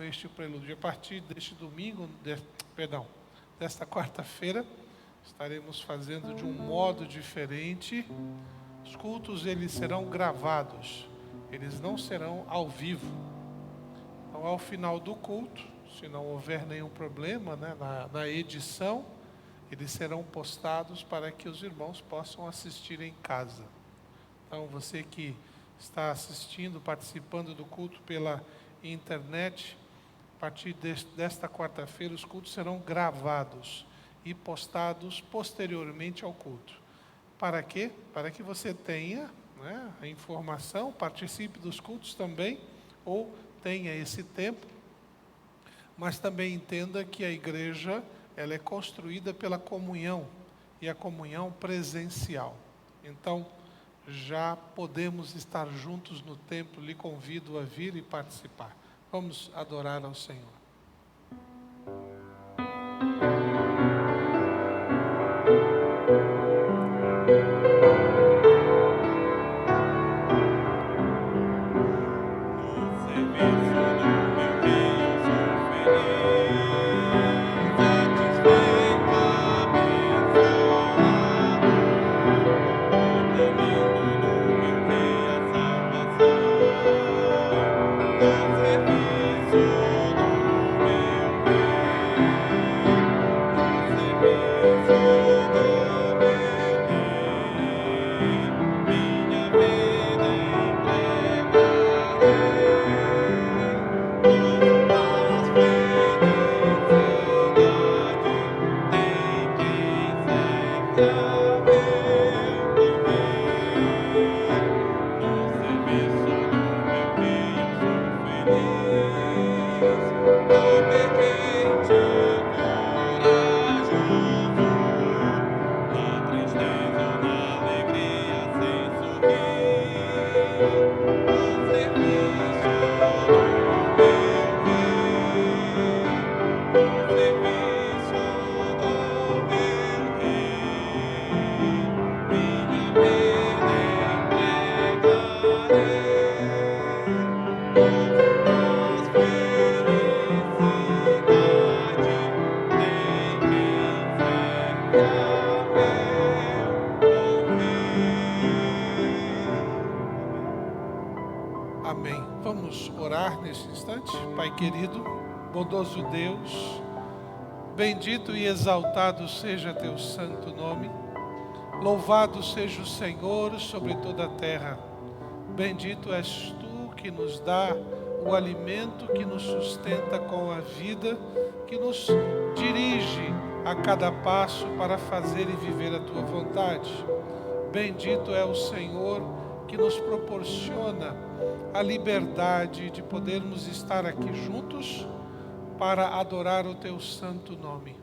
este prelúdio. A partir deste domingo, desta quarta-feira, estaremos fazendo de um modo diferente. Os cultos, eles serão gravados, eles não serão ao vivo. Então, ao final do culto, se não houver nenhum problema, né, na edição, eles serão postados para que os irmãos possam assistir em casa. Então, você que está assistindo, participando do culto pela internet, a partir desta quarta-feira, os cultos serão gravados e postados posteriormente ao culto. Para quê? Para que você tenha, né, a informação, participe dos cultos também, ou tenha esse tempo, mas também entenda que a igreja, ela é construída pela comunhão, e a comunhão presencial. Então, já podemos estar juntos no templo, lhe convido a vir e participar. Vamos adorar ao Senhor. Amém. Vamos orar nesse instante. Pai querido, bondoso Deus, bendito e exaltado seja teu santo nome. Louvado seja o Senhor sobre toda a terra. Bendito és tu que nos dá o alimento, que nos sustenta com a vida, que nos dirige a cada passo para fazer e viver a tua vontade. Bendito é o Senhor que nos proporciona a liberdade de podermos estar aqui juntos para adorar o teu santo nome.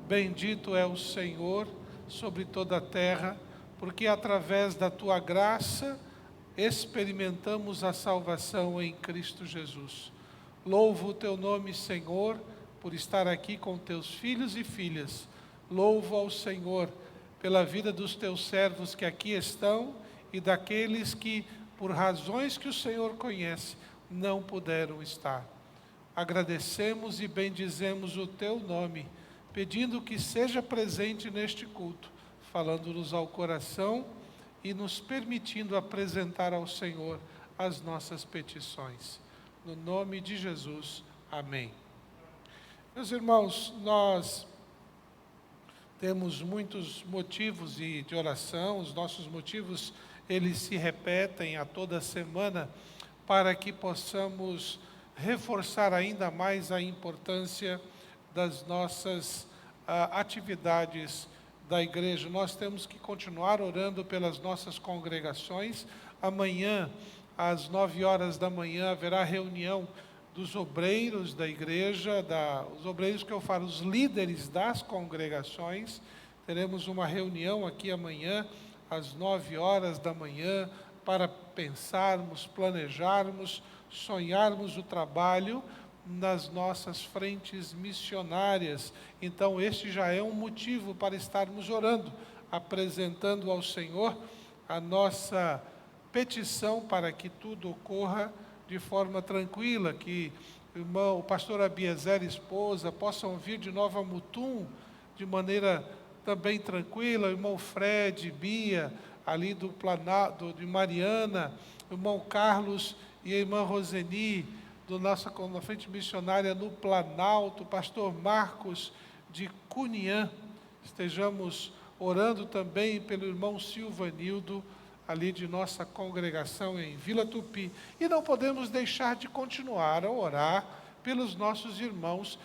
Bendito é o Senhor sobre toda a terra, porque através da tua graça experimentamos a salvação em Cristo Jesus. Louvo o teu nome, Senhor, por estar aqui com teus filhos e filhas. Louvo ao Senhor pela vida dos teus servos que aqui estão e daqueles que, por razões que o Senhor conhece, não puderam estar. Agradecemos e bendizemos o teu nome, pedindo que seja presente neste culto, falando-nos ao coração e nos permitindo apresentar ao Senhor as nossas petições. No nome de Jesus, amém. Meus irmãos, nós temos muitos motivos de oração, os nossos motivos, eles se repetem a toda semana, para que possamos reforçar ainda mais a importância das nossas atividades da igreja. Nós temos que continuar orando pelas nossas congregações. Amanhã, às 9 horas da manhã, haverá reunião dos obreiros da igreja, os obreiros que eu falo, os líderes das congregações. Teremos uma reunião aqui amanhã, às 9 horas da manhã, para pensarmos, planejarmos, sonharmos o trabalho nas nossas frentes missionárias. Então, este já é um motivo para estarmos orando, apresentando ao Senhor a nossa petição para que tudo ocorra de forma tranquila, que o pastor Abiezer e esposa, possam vir de Nova Mutum de maneira também tranquila, o irmão Fred, Bia, ali do Planalto, de Mariana, o irmão Carlos e a irmã Roseni, na frente missionária no Planalto, o pastor Marcos de Cunhã, estejamos orando também pelo irmão Silvanildo, ali de nossa congregação em Vila Tupi. E não podemos deixar de continuar a orar pelos nossos irmãos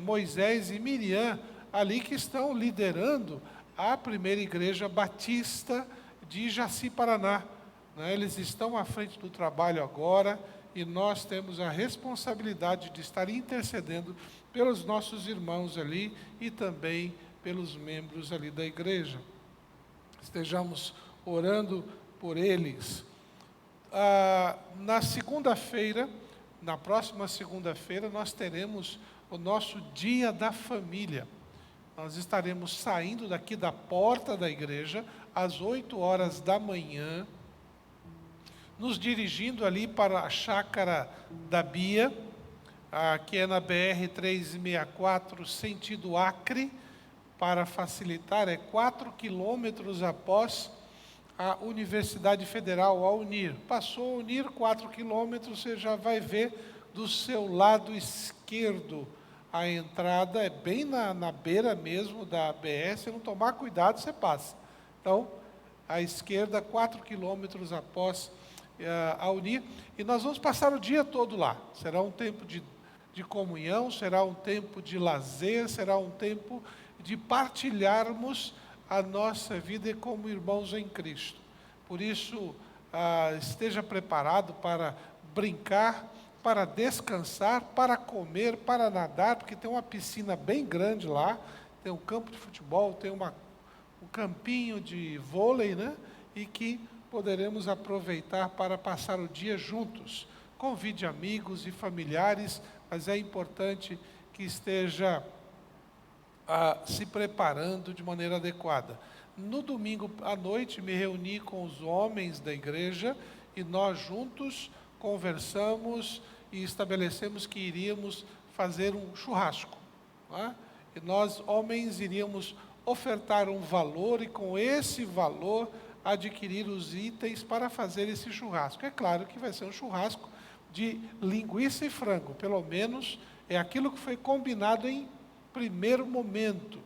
Moisés e Miriam, ali que estão liderando a primeira igreja batista de Jaci, Paraná. Eles estão à frente do trabalho agora e nós temos a responsabilidade de estar intercedendo pelos nossos irmãos ali e também pelos membros ali da igreja. Estejamos orando por eles. Na segunda-feira, na próxima segunda-feira, nós teremos o nosso Dia da Família. Nós estaremos saindo daqui da porta da igreja às 8 horas da manhã, nos dirigindo ali para a chácara da Bia, que é na BR-364, sentido Acre, para facilitar, 4 quilômetros após a Universidade Federal, a UNIR. Passou a UNIR, 4 quilômetros, você já vai ver do seu lado esquerdo. A entrada é bem na beira mesmo da BR, se não tomar cuidado, você passa. Então, à esquerda, 4 quilômetros após a UNIR, e nós vamos passar o dia todo lá. Será um tempo de comunhão, será um tempo de lazer, será um tempo de partilharmos a nossa vida como irmãos em Cristo. Por isso, esteja preparado para brincar, para descansar, para comer, para nadar, porque tem uma piscina bem grande lá, tem um campo de futebol, tem um campinho de vôlei, e que poderemos aproveitar para passar o dia juntos. Convide amigos e familiares, mas é importante que esteja se preparando de maneira adequada. No domingo à noite, me reuni com os homens da igreja e nós juntos conversamos e estabelecemos que iríamos fazer um churrasco. E nós, homens, iríamos ofertar um valor e com esse valor adquirir os itens para fazer esse churrasco. É claro que vai ser um churrasco de linguiça e frango, pelo menos é aquilo que foi combinado em primeiro momento,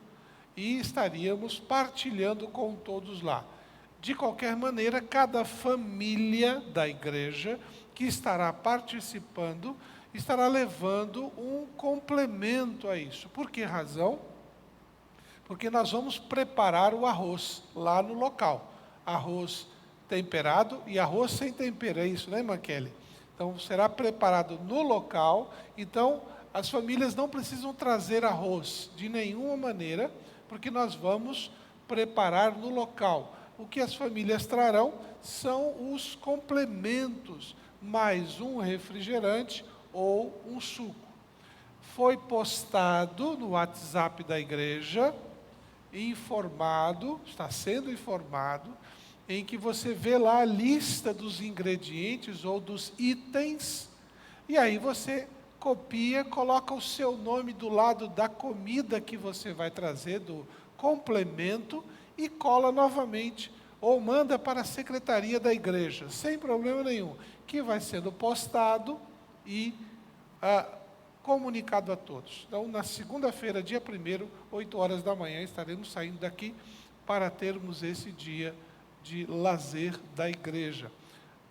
e estaríamos partilhando com todos lá. De qualquer maneira, cada família da igreja que estará participando, estará levando um complemento a isso. Por que razão? Porque nós vamos preparar o arroz lá no local. Arroz temperado e arroz sem tempero, é isso, né, irmã Kelly? Então, será preparado no local. Então, as famílias não precisam trazer arroz de nenhuma maneira, porque nós vamos preparar no local. O que as famílias trarão são os complementos, mais um refrigerante ou um suco. Foi postado no WhatsApp da igreja, informado, está sendo informado, em que você vê lá a lista dos ingredientes ou dos itens, e aí você copia, coloca o seu nome do lado da comida que você vai trazer, do complemento, e cola novamente, ou manda para a secretaria da igreja, sem problema nenhum, que vai sendo postado e comunicado a todos. Então, na segunda-feira, dia 1º, 8 horas da manhã, estaremos saindo daqui para termos esse dia de lazer da igreja.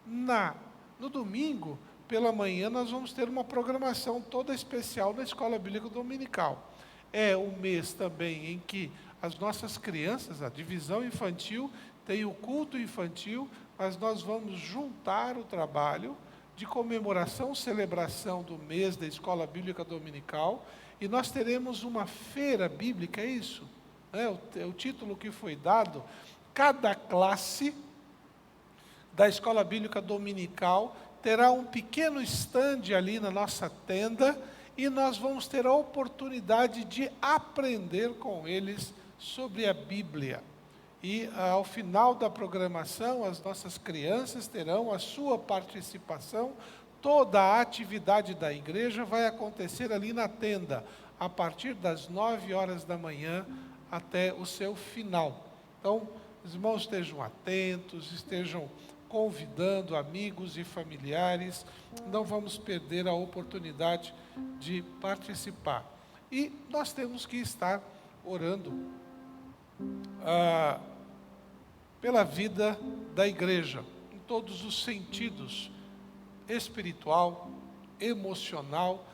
No domingo, pela manhã, nós vamos ter uma programação toda especial na Escola Bíblica Dominical. É um mês também em que as nossas crianças, a divisão infantil, tem o culto infantil, mas nós vamos juntar o trabalho de comemoração, celebração do mês da Escola Bíblica Dominical, e nós teremos uma feira bíblica, é isso? O título que foi dado. Cada classe da Escola Bíblica Dominical terá um pequeno stand ali na nossa tenda, e nós vamos ter a oportunidade de aprender com eles sobre a Bíblia. E ao final da programação, as nossas crianças terão a sua participação toda a atividade da igreja vai acontecer ali na tenda, a partir das 9 horas da manhã até o seu final. Então, os irmãos estejam atentos, estejam convidando amigos e familiares, não vamos perder a oportunidade de participar. E nós temos que estar orando pela vida da igreja, em todos os sentidos, espiritual, emocional,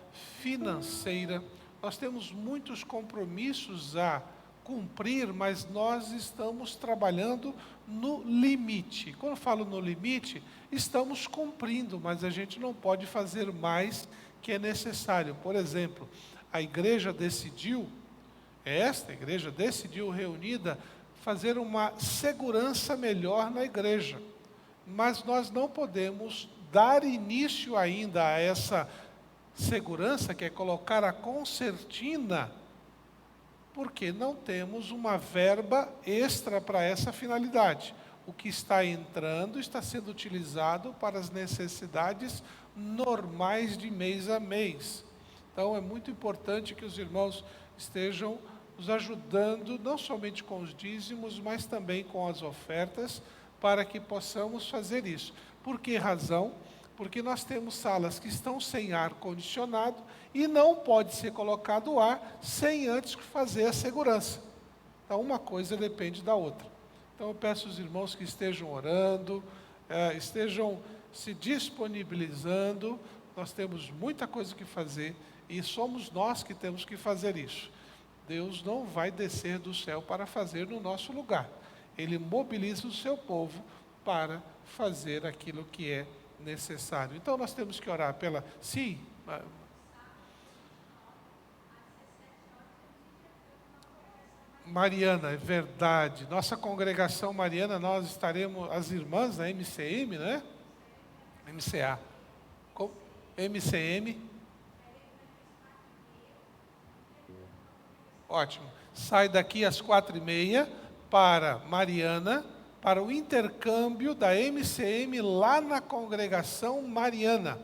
financeira. Nós temos muitos compromissos a cumprir, mas nós estamos trabalhando no limite. Quando eu falo no limite, estamos cumprindo, mas a gente não pode fazer mais que é necessário. Por exemplo, a igreja decidiu, esta igreja decidiu reunida, fazer uma segurança melhor na igreja. Mas nós não podemos dar início ainda a essa segurança, que é colocar a concertina, porque não temos uma verba extra para essa finalidade. O que está entrando está sendo utilizado para as necessidades normais de mês a mês. Então é muito importante que os irmãos estejam nos ajudando, não somente com os dízimos, mas também com as ofertas, para que possamos fazer isso. Por que razão? Porque nós temos salas que estão sem ar-condicionado e não pode ser colocado ar sem antes fazer a segurança. Então, uma coisa depende da outra. Então, eu peço aos irmãos que estejam orando, estejam se disponibilizando. Nós temos muita coisa que fazer e somos nós que temos que fazer isso. Deus não vai descer do céu para fazer no nosso lugar. Ele mobiliza o seu povo para fazer aquilo que é necessário. Então nós temos que orar pela... Sim. Mariana, é verdade. Nossa congregação mariana, nós estaremos, as irmãs da MCM, né? MCA. MCM. Ótimo. Sai daqui às 4h30 para Mariana, para o intercâmbio da MCM lá na congregação mariana.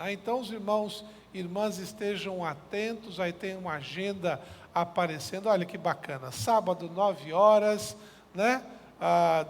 Então os irmãos e irmãs estejam atentos, aí tem uma agenda aparecendo, olha que bacana, sábado 9 horas, né?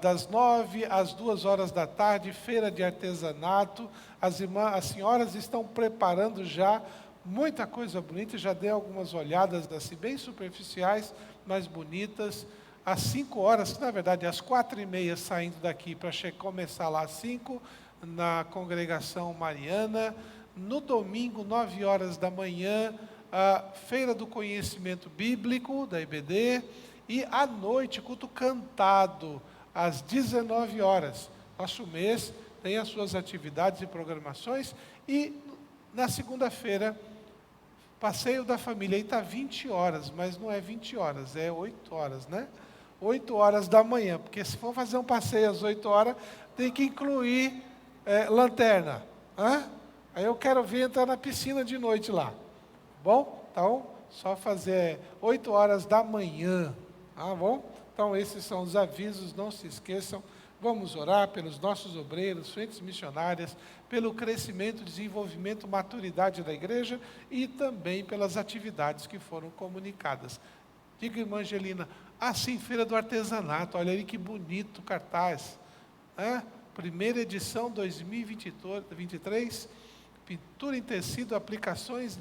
Das 9 às 2 horas da tarde, feira de artesanato, as senhoras estão preparando já muita coisa bonita, já dei algumas olhadas assim, bem superficiais, mas bonitas. Às 5 horas, na verdade, às 4h30, saindo daqui para começar lá às 5, na congregação mariana. No domingo, 9 horas da manhã, a Feira do Conhecimento Bíblico, da IBD. E à noite, culto cantado, às 19 horas. Nosso mês tem as suas atividades e programações. E na segunda-feira, passeio da família. Aí está 20 horas, mas não é 20 horas, é 8 horas, né? 8 horas da manhã, porque se for fazer um passeio às 8 horas, tem que incluir lanterna. Aí eu quero ver entrar na piscina de noite lá. Bom? Então, só fazer 8 horas da manhã. Tá bom? Então, esses são os avisos, não se esqueçam. Vamos orar pelos nossos obreiros, frentes missionárias, pelo crescimento, desenvolvimento, maturidade da igreja e também pelas atividades que foram comunicadas. Diga, irmã Angelina, sim, Feira do Artesanato, olha aí que bonito cartaz. Primeira edição 2023, pintura em tecido, aplicações,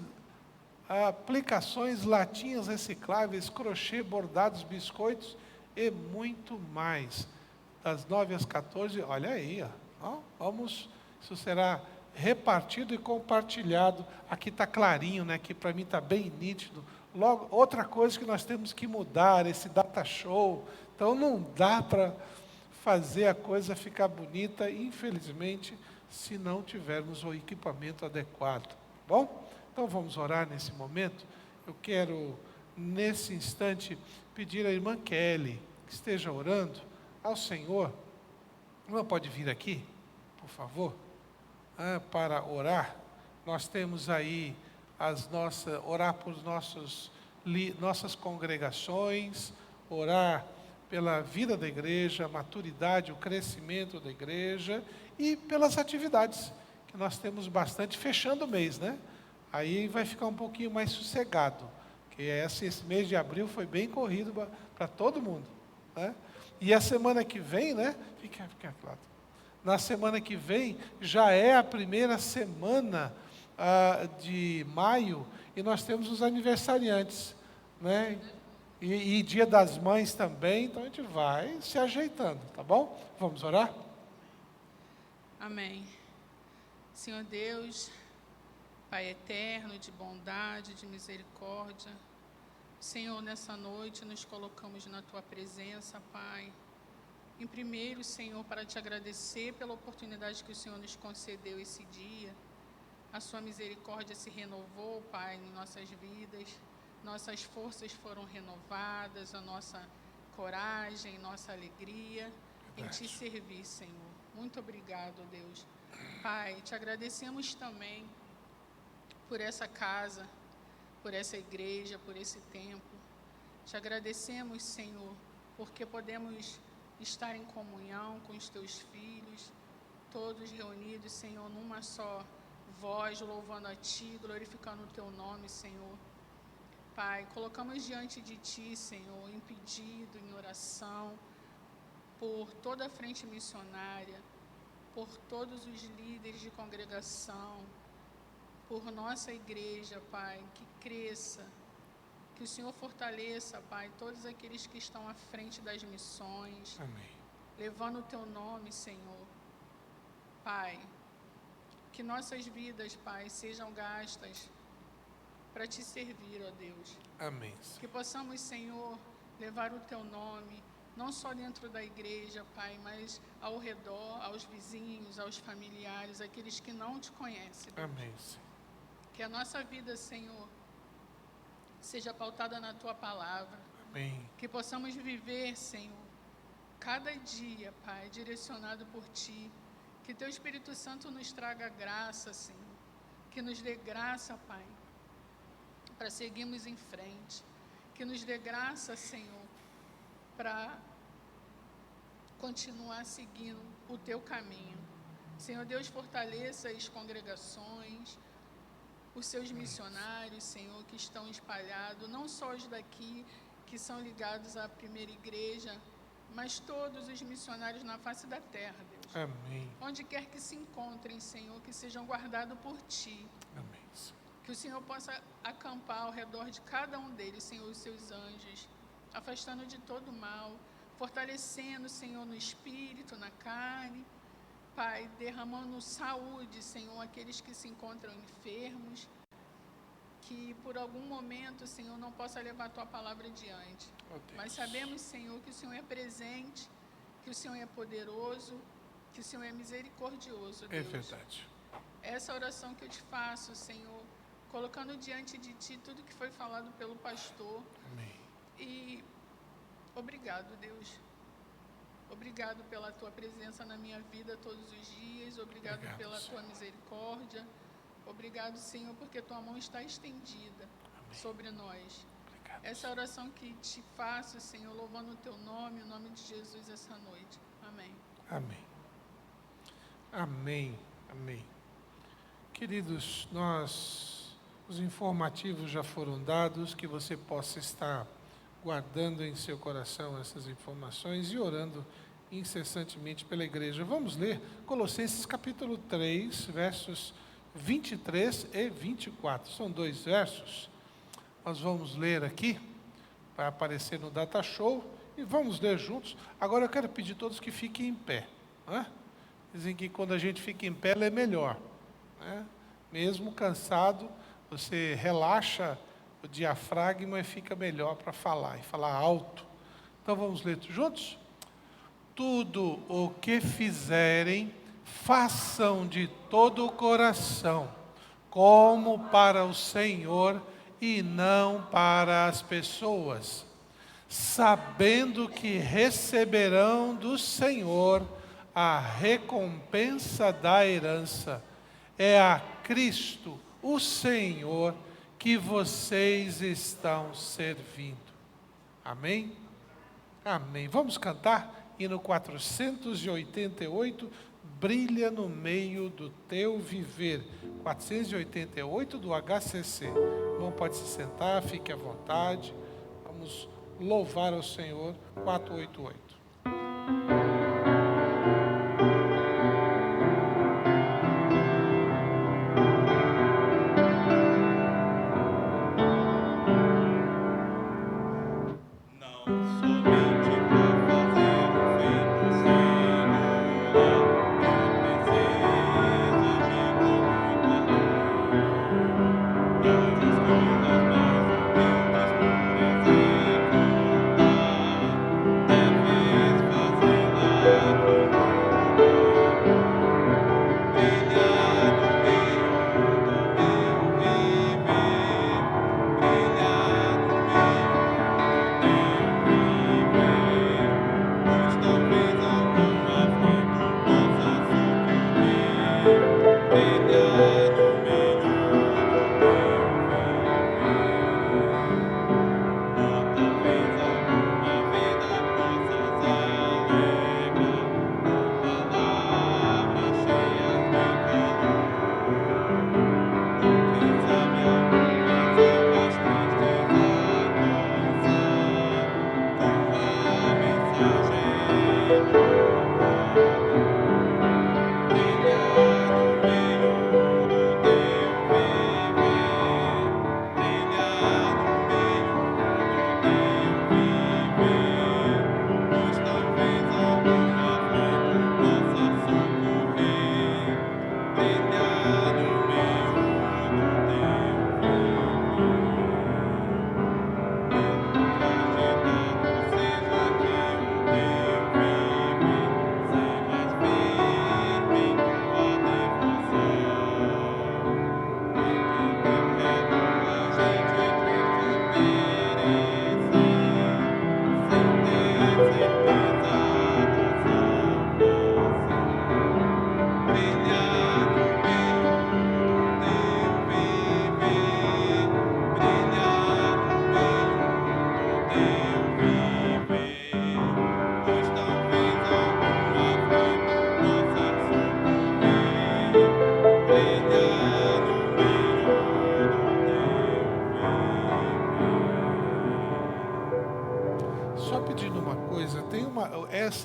latinhas recicláveis, crochê, bordados, biscoitos e muito mais. Das 9 às 14, olha aí, vamos, isso será repartido e compartilhado. Aqui está clarinho, né? Aqui para mim está bem nítido. Logo, outra coisa que nós temos que mudar, esse data show. Então não dá para fazer a coisa ficar bonita, infelizmente, se não tivermos o equipamento adequado. Bom? Então vamos orar nesse momento. Eu quero, nesse instante, pedir à irmã Kelly que esteja orando ao Senhor. A irmã pode vir aqui, por favor, para orar. Nós temos aí orar por nossas congregações, orar pela vida da igreja, a maturidade, o crescimento da igreja e pelas atividades que nós temos bastante fechando o mês, né? Aí vai ficar um pouquinho mais sossegado, que esse mês de abril foi bem corrido para todo mundo, né? E a semana que vem, né? Fica claro. Na semana que vem já é a primeira semana de maio e nós temos os aniversariantes, né? E Dia das Mães também, então a gente vai se ajeitando, tá bom? Vamos orar? Amém. Senhor Deus, Pai eterno, de bondade, de misericórdia, Senhor, nessa noite nos colocamos na Tua presença, Pai. Em primeiro, Senhor, para te agradecer pela oportunidade que o Senhor nos concedeu esse dia. A Sua misericórdia se renovou, Pai, em nossas vidas. Nossas forças foram renovadas, a nossa coragem, nossa alegria em Te servir, Senhor. Muito obrigado, Deus. Pai, Te agradecemos também por essa casa, por essa igreja, por esse templo. Te agradecemos, Senhor, porque podemos estar em comunhão com os Teus filhos, todos reunidos, Senhor, numa só voz, louvando a Ti, glorificando o Teu nome, Senhor. Pai, colocamos diante de Ti, Senhor, em pedido, em oração, por toda a frente missionária, por todos os líderes de congregação, por nossa igreja, Pai, que cresça, que o Senhor fortaleça, Pai, todos aqueles que estão à frente das missões, Amém. levando o Teu nome, Senhor. Pai, que nossas vidas, Pai, sejam gastas para Te servir, ó Deus. Amém. Que possamos, Senhor, levar o Teu nome, não só dentro da igreja, Pai, mas ao redor, aos vizinhos, aos familiares, aqueles que não Te conhecem, Deus. Amém. Que a nossa vida, Senhor, seja pautada na Tua palavra. Amém. Que possamos viver, Senhor, cada dia, Pai, direcionado por Ti. Que Teu Espírito Santo nos traga graça, Senhor. Que nos dê graça, Pai, para seguirmos em frente. Que nos dê graça, Senhor, para continuar seguindo o Teu caminho. Senhor Deus, fortaleça as congregações, os Seus missionários, Senhor, que estão espalhados, não só os daqui, que são ligados à primeira igreja, mas todos os missionários na face da terra, Deus. Amém. Onde quer que se encontrem, Senhor, que sejam guardados por Ti. Amém. Que o Senhor possa acampar ao redor de cada um deles, Senhor, os Seus anjos, afastando de todo mal, fortalecendo, Senhor, no espírito, na carne. Pai, derramando saúde, Senhor, aqueles que se encontram enfermos, que por algum momento, Senhor, não possa levar a Tua palavra adiante. Mas sabemos, Senhor, que o Senhor é presente, que o Senhor é poderoso, que o Senhor é misericordioso, Deus. É verdade. Essa oração que eu te faço, Senhor, colocando diante de Ti tudo que foi falado pelo pastor. Amém. E obrigado, Deus. Obrigado pela Tua presença na minha vida todos os dias. Obrigado pela Tua misericórdia. Obrigado, Senhor, porque Tua mão está estendida sobre nós. Obrigado. Essa oração que te faço, Senhor, louvando o Teu nome, o nome de Jesus essa noite. Amém. Amém. Amém. Amém. Queridos, os informativos já foram dados, que você possa estar guardando em seu coração essas informações e orando incessantemente pela igreja. Vamos ler Colossenses capítulo 3, versos 23 e 24. São 2 versos. Nós vamos ler aqui, vai aparecer no Data Show, e vamos ler juntos. Agora eu quero pedir a todos que fiquem em pé. Né? Dizem que quando a gente fica em pé, é melhor. Né? Mesmo cansado, você relaxa o diafragma e fica melhor para falar, e falar alto. Então vamos ler juntos? Tudo o que fizerem, façam de todo o coração, como para o Senhor e não para as pessoas, sabendo que receberão do Senhor a recompensa da herança. É a Cristo, o Senhor, que vocês estão servindo. Amém? Amém. Vamos cantar hino 488, brilha no meio do teu viver. 488 do HCC. Irmão, pode se sentar, fique à vontade. Vamos louvar ao Senhor. 488.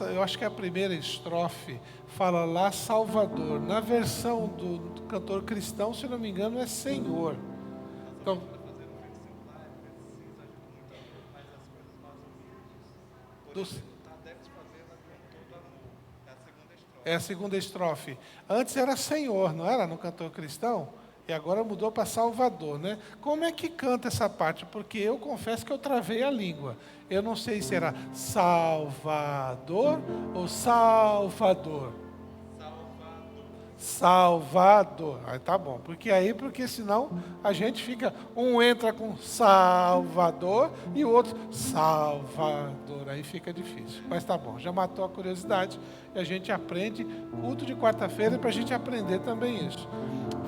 Eu acho que a primeira estrofe fala lá Salvador. Na versão do cantor cristão, se não me engano, é Senhor. Então, é a segunda estrofe. Antes era Senhor, não era no cantor cristão? E agora mudou para Salvador, né? Como é que canta essa parte? Porque eu confesso que eu travei a língua. Eu não sei se era Salvador ou Salvador. Salvador. Aí tá bom. Porque senão a gente fica, um entra com Salvador e o outro Salvador. Aí fica difícil. Mas tá bom, já matou a curiosidade e a gente aprende. Culto de quarta-feira para a gente aprender também isso.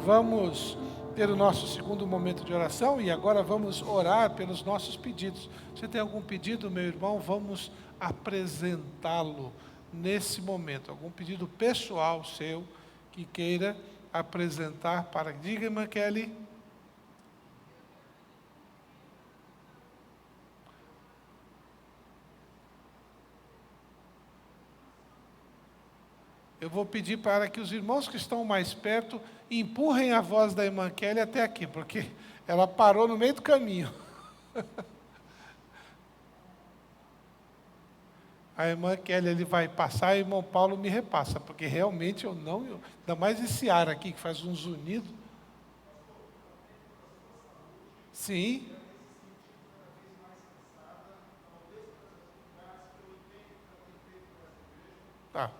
Vamos ter o nosso segundo momento de oração e agora vamos orar pelos nossos pedidos. Você tem algum pedido, meu irmão? Vamos apresentá-lo nesse momento. Algum pedido pessoal seu que queira apresentar para... Diga, irmã Kelly. Eu vou pedir para que os irmãos que estão mais perto empurrem a voz da irmã Kelly até aqui, porque ela parou no meio do caminho. A irmã Kelly ele vai passar e o irmão Paulo me repassa, porque realmente eu não... Ainda mais esse ar aqui que faz um zunido. Sim. Tá.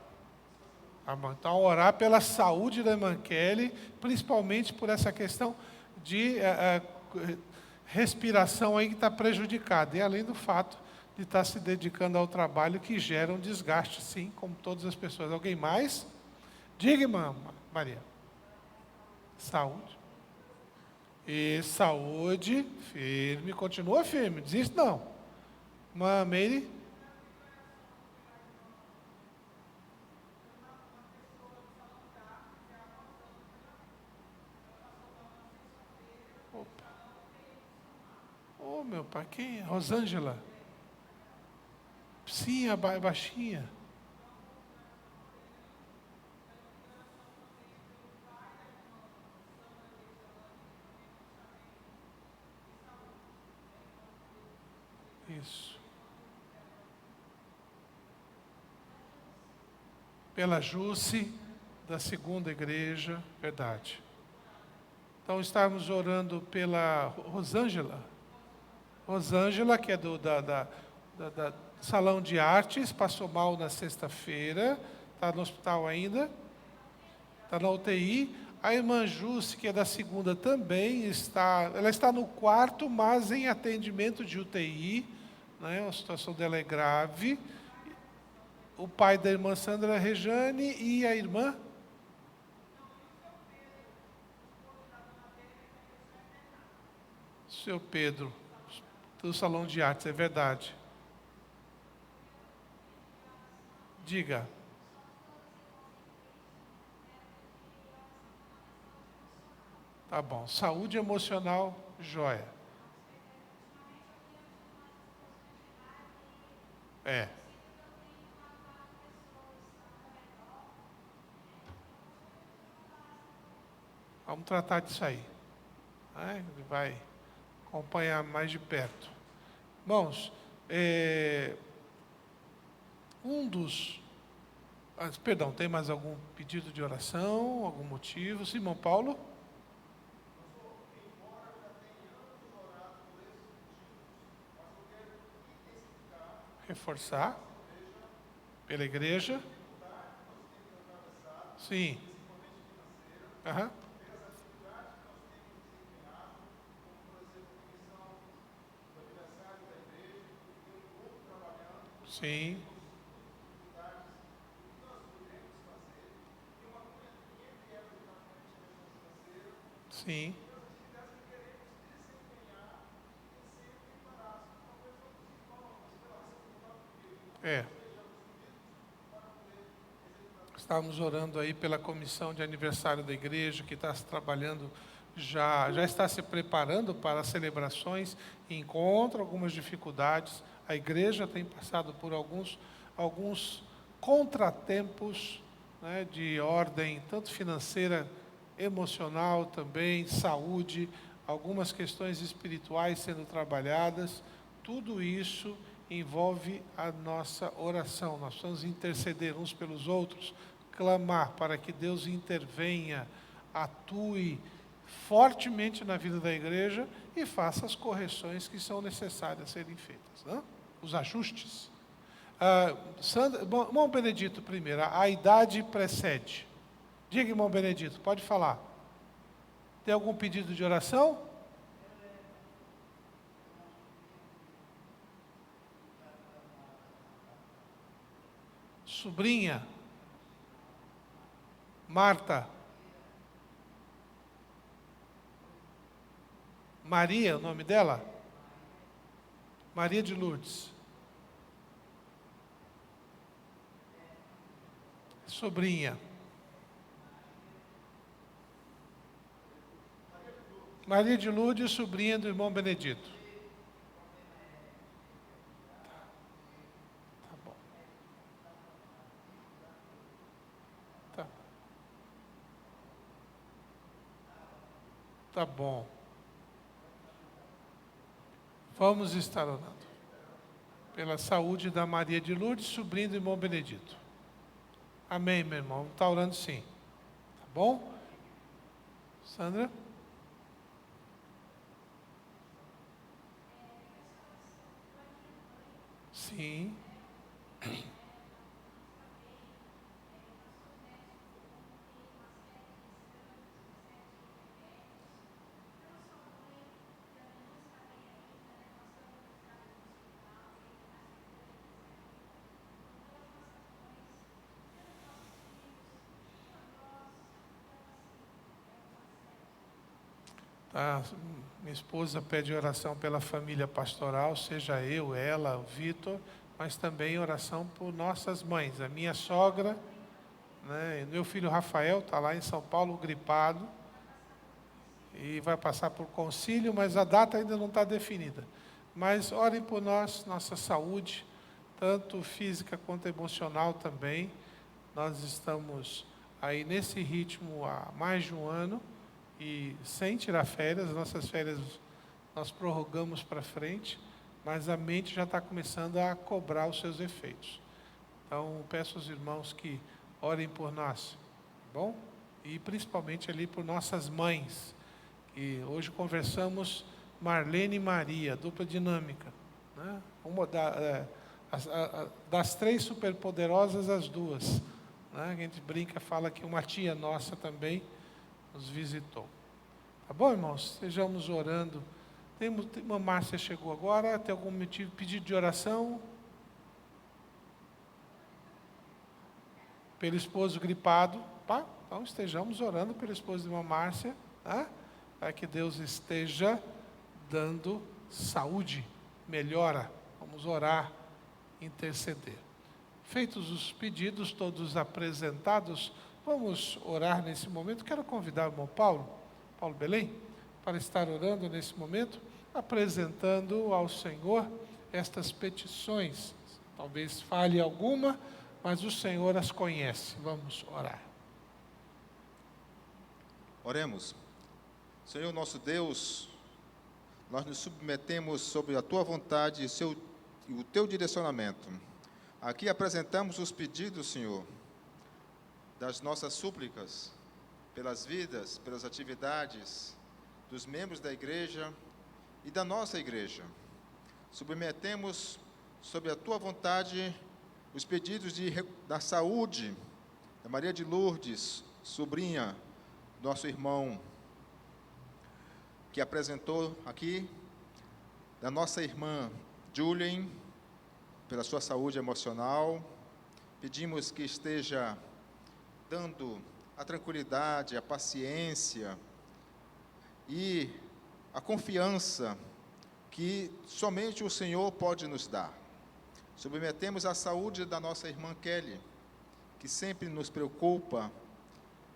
Tá bom. Então, orar pela saúde da irmã Kelly, principalmente por essa questão de respiração aí que está prejudicada. E além do fato de estar se dedicando ao trabalho que gera um desgaste, sim, como todas as pessoas. Alguém mais? Diga, irmã Maria. Saúde. E saúde, firme, continua firme, desiste não. Irmã Meire. pai. Quem? Rosângela. Sim, a baixinha. Isso. Pela Jússi, da segunda igreja, verdade. Então, estávamos orando pela Rosângela. Rosângela, que é da Salão de Artes, passou mal na sexta-feira, está no hospital ainda, está na UTI. A irmã Jússi, que é da segunda, também está, ela está no quarto, mas em atendimento de UTI, né? A situação dela é grave. O pai da irmã Sandra Rejane e a irmã? Seu Pedro, do Salão de Artes, é verdade. Diga. Tá bom. Saúde emocional, joia. É. Vamos tratar disso aí. Ele vai acompanhar mais de perto. Irmãos, perdão, tem mais algum pedido de oração, algum motivo? Simão Paulo? Reforçar? Pela igreja? Sim. Aham. Sim. Sim. É. Estávamos orando aí pela comissão de aniversário da igreja, que está se trabalhando, já está se preparando para as celebrações, e encontra algumas dificuldades. A igreja tem passado por alguns contratempos, né, de ordem tanto financeira, emocional também, saúde, algumas questões espirituais sendo trabalhadas. Tudo isso envolve a nossa oração. Nós vamos interceder uns pelos outros, clamar para que Deus intervenha, atue fortemente na vida da igreja e faça as correções que são necessárias serem feitas, né? Os ajustes. Irmão Benedito, primeiro, a idade precede. Diga, irmão Benedito, pode falar. Tem algum pedido de oração? Sobrinha? Marta? Maria, o nome dela? Maria de Lourdes. Sobrinha. Maria de Lourdes, sobrinha do irmão Benedito. Tá bom. Tá bom. Vamos estar orando pela saúde da Maria de Lourdes, sobrinha do irmão Benedito. Amém, meu irmão. Está orando sim. Tá bom? Sandra? Sim. Minha esposa pede oração pela família pastoral, seja eu, ela, o Vitor, mas também oração por nossas mães. A minha sogra, né, meu filho Rafael está lá em São Paulo gripado e vai passar por concílio, mas a data ainda não está definida. mas orem por nós, nossa saúde, tanto física quanto emocional também. Nós estamos aí nesse ritmo há mais de um ano e sem tirar férias. Nossas férias nós prorrogamos para frente, mas a mente já está começando a cobrar os seus efeitos. Então, peço aos irmãos que orem por nós, tá bom? E principalmente ali por nossas mães, que hoje conversamos Marlene e Maria, dupla dinâmica, né? Das 3 superpoderosas, as 2. Né? A gente brinca, fala que uma tia nossa também nos visitou. Tá bom, irmãos? Estejamos orando. Uma Márcia chegou agora, tem algum motivo, pedido de oração? Pelo esposo gripado, tá? Então estejamos orando pelo esposo de uma Márcia, tá? Para que Deus esteja dando saúde, melhora. Vamos orar, interceder. Feitos os pedidos, todos apresentados, vamos orar nesse momento. Quero convidar o irmão Paulo Belém, para estar orando nesse momento, apresentando ao Senhor estas petições. Talvez falhe alguma, mas o Senhor as conhece. Vamos orar. Oremos. Senhor nosso Deus, nós nos submetemos sobre a Tua vontade e o Teu direcionamento. Aqui apresentamos os pedidos, Senhor, das nossas súplicas, pelas vidas, pelas atividades dos membros da igreja e da nossa igreja. Submetemos sobre a Tua vontade os pedidos da saúde da Maria de Lourdes, sobrinha do nosso irmão, que apresentou aqui, da nossa irmã Julien, pela sua saúde emocional. Pedimos que esteja dando a tranquilidade, a paciência e a confiança que somente o Senhor pode nos dar. Submetemos a saúde da nossa irmã Kelly, que sempre nos preocupa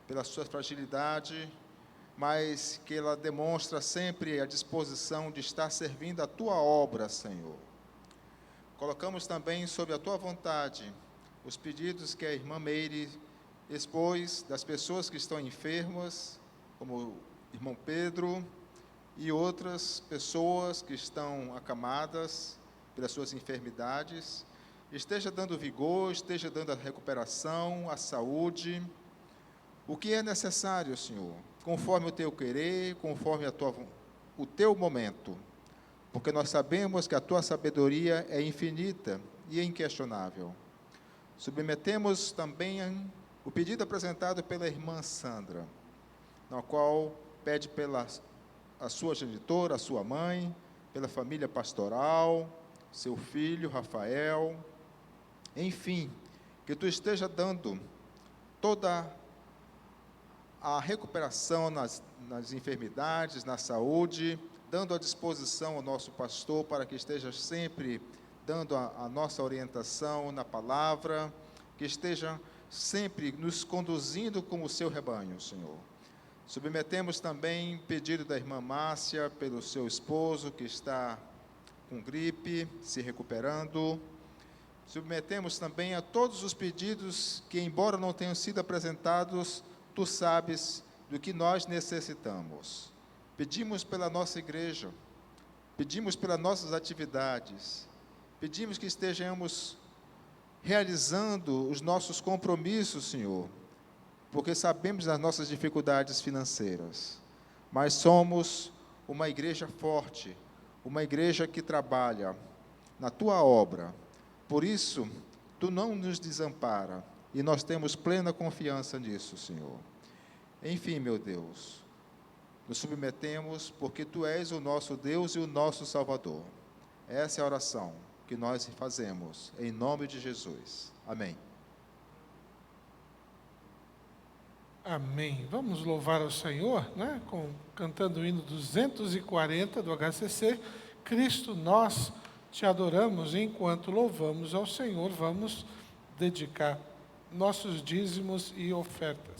pela sua fragilidade, mas que ela demonstra sempre a disposição de estar servindo a Tua obra, Senhor. Colocamos também sob a Tua vontade os pedidos que a irmã Meire expôs das pessoas que estão enfermas, como o irmão Pedro e outras pessoas que estão acamadas pelas suas enfermidades. Esteja dando vigor, esteja dando a recuperação, a saúde, o que é necessário, Senhor, conforme o Teu querer, conforme o Teu momento, porque nós sabemos que a Tua sabedoria é infinita e é inquestionável. Submetemos também o pedido apresentado pela irmã Sandra, na qual pede pela a sua genitora, a sua mãe, pela família pastoral, seu filho, Rafael, enfim, que Tu esteja dando toda a recuperação nas enfermidades, na saúde, dando à disposição ao nosso pastor para que esteja sempre dando a nossa orientação na palavra, que esteja sempre nos conduzindo como o Seu rebanho, Senhor. Submetemos também o pedido da irmã Márcia pelo seu esposo, que está com gripe, se recuperando. Submetemos também a todos os pedidos que, embora não tenham sido apresentados, Tu sabes do que nós necessitamos. Pedimos pela nossa igreja, pedimos pelas nossas atividades, pedimos que estejamos realizando os nossos compromissos, Senhor, porque sabemos das nossas dificuldades financeiras, mas somos uma igreja forte, uma igreja que trabalha na Tua obra. Por isso, Tu não nos desampara, e nós temos plena confiança nisso, Senhor. Enfim, meu Deus, nos submetemos porque Tu és o nosso Deus e o nosso Salvador. Essa é a oração que nós fazemos, em nome de Jesus. Amém. Amém. Vamos louvar ao Senhor, né? Cantando o hino 240 do HCC. Cristo, nós Te adoramos. E enquanto louvamos ao Senhor, vamos dedicar nossos dízimos e ofertas.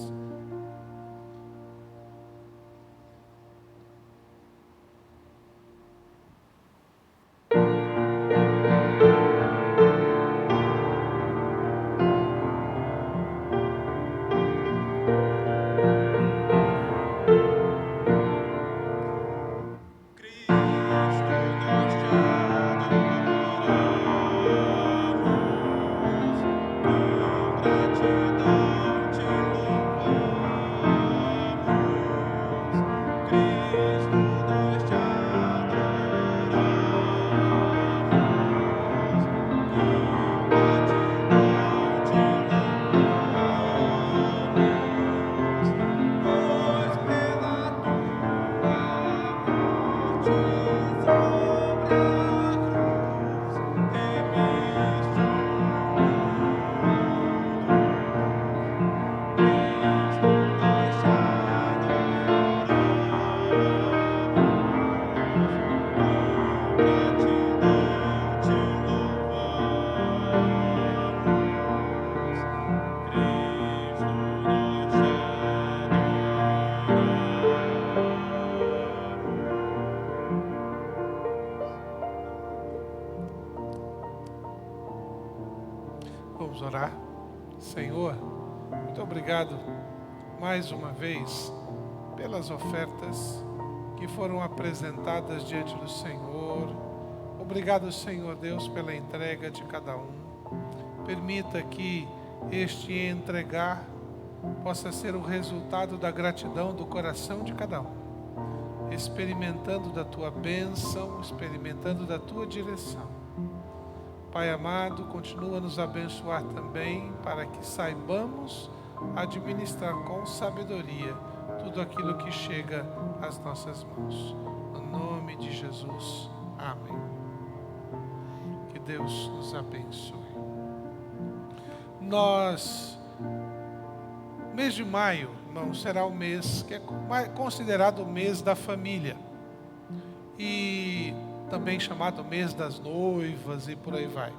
Vamos orar. Senhor, muito obrigado mais uma vez pelas ofertas que foram apresentadas diante do Senhor. Obrigado, Senhor Deus, pela entrega de cada um. Permita que este entregar possa ser o resultado da gratidão do coração de cada um, experimentando da Tua bênção, experimentando da Tua direção. Pai amado, continua a nos abençoar também para que saibamos administrar com sabedoria tudo aquilo que chega às nossas mãos. No nome de Jesus, amém. Que Deus nos abençoe. Mês de maio, irmão, será o mês que é considerado o mês da família. E também chamado mês das noivas e por aí vai.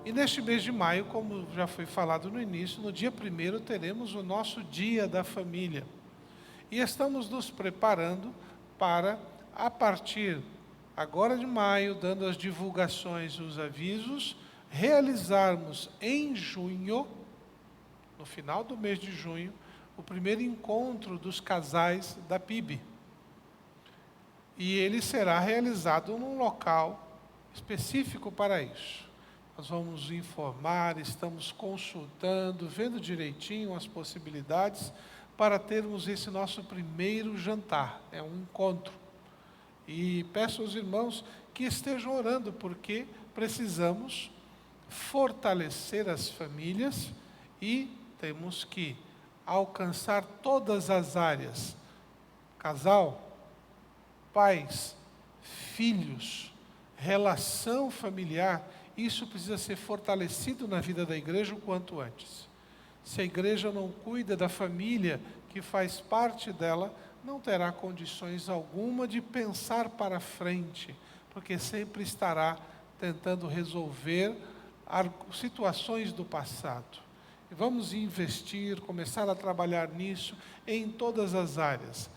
E neste mês de maio, como já foi falado no início, no dia 1º teremos o nosso Dia da Família. E estamos nos preparando para, a partir agora de maio, dando as divulgações, os avisos, realizarmos em junho, no final do mês de junho, o primeiro encontro dos casais da PIB. E ele será realizado num local específico para isso. Nós vamos informar, estamos consultando, vendo direitinho as possibilidades para termos esse nosso primeiro jantar. É um encontro. E peço aos irmãos que estejam orando, porque precisamos fortalecer as famílias e temos que alcançar todas as áreas. Casal, pais, filhos, relação familiar, isso precisa ser fortalecido na vida da igreja o quanto antes. Se a igreja não cuida da família que faz parte dela, não terá condições alguma de pensar para frente, porque sempre estará tentando resolver situações do passado. E vamos investir, começar a trabalhar nisso em todas as áreas,